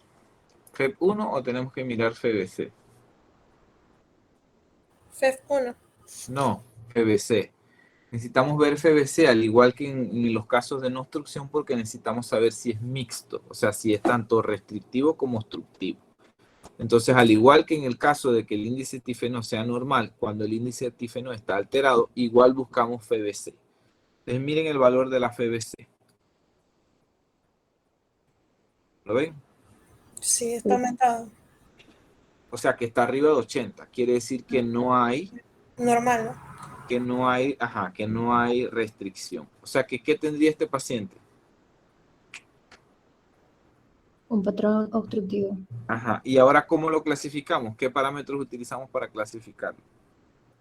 ¿FEB1 o tenemos que mirar FBC? FEF1. No, FBC. Necesitamos ver FBC al igual que en los casos de no obstrucción porque necesitamos saber si es mixto, o sea, si es tanto restrictivo como obstructivo. Entonces, al igual que en el caso de que el índice de tifeno sea normal, cuando el índice de tifeno está alterado, igual buscamos FBC. Entonces, miren el valor de la FBC. ¿Lo ven? Sí, está aumentado. O sea, que está arriba de 80. Quiere decir que no hay Normal, ¿no? que no hay restricción. O sea, que ¿qué tendría este paciente? un patrón obstructivo. Ajá. Y ahora, ¿cómo lo clasificamos? ¿Qué parámetros utilizamos para clasificarlo?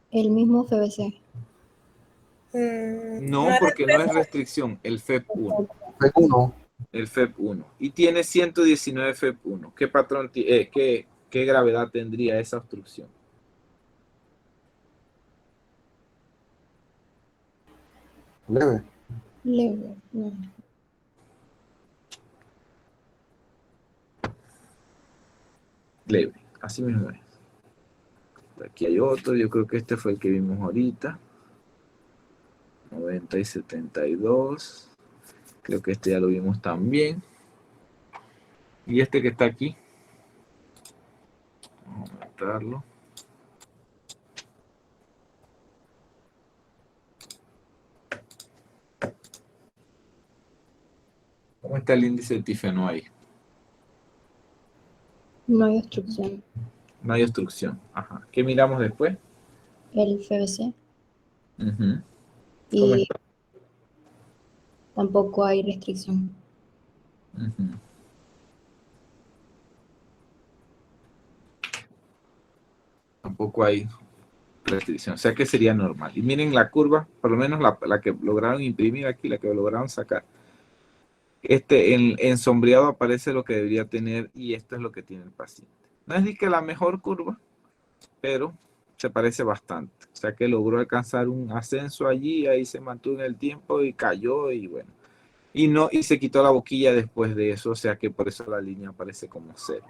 El mismo FBC. No No, era porque el no es FEF1. restricción, el FEB1. Uno. El FEB1. Y tiene 119 FEB1. ¿Qué patrón, qué gravedad tendría esa obstrucción? Leve. Leve. No. Leve. Así mismo es. Aquí hay otro, yo creo que este fue el que vimos ahorita. 90 y 72. Creo que este ya lo vimos también. Y este que está aquí. Vamos a aumentarlo. ¿Cómo está el índice de tifeno ahí? No hay obstrucción. No hay obstrucción. Ajá. ¿Qué miramos después? El FBC. Ujú. ¿Cómo Y está? tampoco hay restricción. Ujú. Tampoco hay restricción. O sea que sería normal. Y miren la curva, por lo menos la que lograron imprimir aquí, la que lograron sacar. En sombreado aparece lo que debería tener y esto es lo que tiene el paciente. No es ni que la mejor curva, pero se parece bastante. O sea que logró alcanzar un ascenso allí, ahí se mantuvo en el tiempo y cayó y bueno. Y se quitó la boquilla después de eso, o sea que por eso la línea aparece como cero.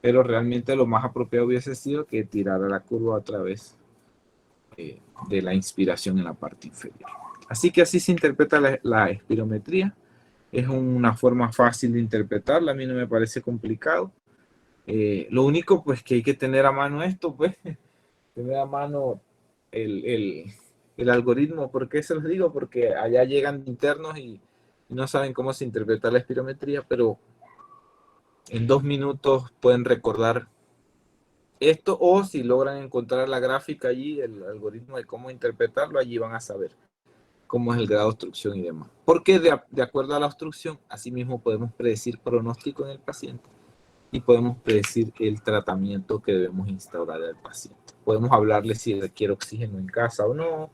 Pero realmente lo más apropiado hubiese sido que tirara la curva otra vez de la inspiración en la parte inferior. Así que así se interpreta la espirometría. Es una forma fácil de interpretarla, a mí no me parece complicado. Lo único pues que hay que tener a mano esto, pues, tener a mano el algoritmo. ¿Por qué se los digo? Porque allá llegan internos y no saben cómo se interpreta la espirometría, pero en 2 minutos pueden recordar esto, o si logran encontrar la gráfica allí, el algoritmo de cómo interpretarlo, allí van a saber cómo es el grado de obstrucción y demás. Porque de acuerdo a la obstrucción, asimismo podemos predecir pronóstico en el paciente y podemos predecir el tratamiento que debemos instaurar al paciente. Podemos hablarle si requiere oxígeno en casa o no,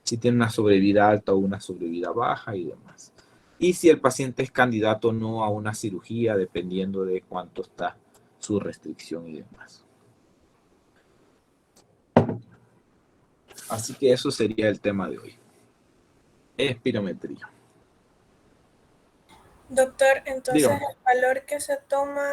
si tiene una sobrevida alta o una sobrevida baja y demás. Y si el paciente es candidato o no a una cirugía, dependiendo de cuánto está su restricción y demás. Así que eso sería el tema de hoy. Espirometría. Doctor, entonces Dígame. el valor que se toma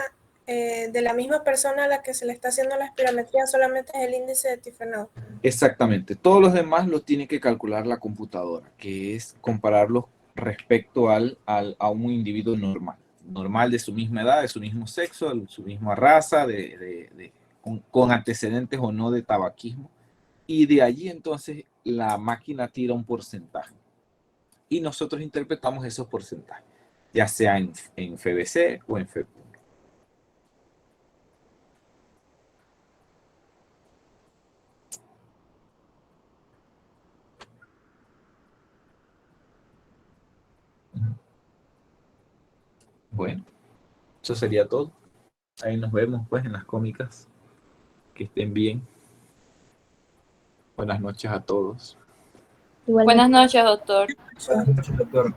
de la misma persona a la que se le está haciendo la espirometría solamente es el índice de tifenol. Exactamente. Todos los demás los tiene que calcular la computadora, que es compararlos respecto a un individuo normal de su misma edad, de su mismo sexo, de su misma raza, con antecedentes o no de tabaquismo. Y de allí entonces la máquina tira un porcentaje. Y nosotros interpretamos esos porcentajes, ya sea en FBC o en FEP. Bueno, eso sería todo. Ahí nos vemos pues en las cómicas. Que estén bien. Buenas noches a todos. Igual Buenas noches, doctor. Buenas noches, doctor.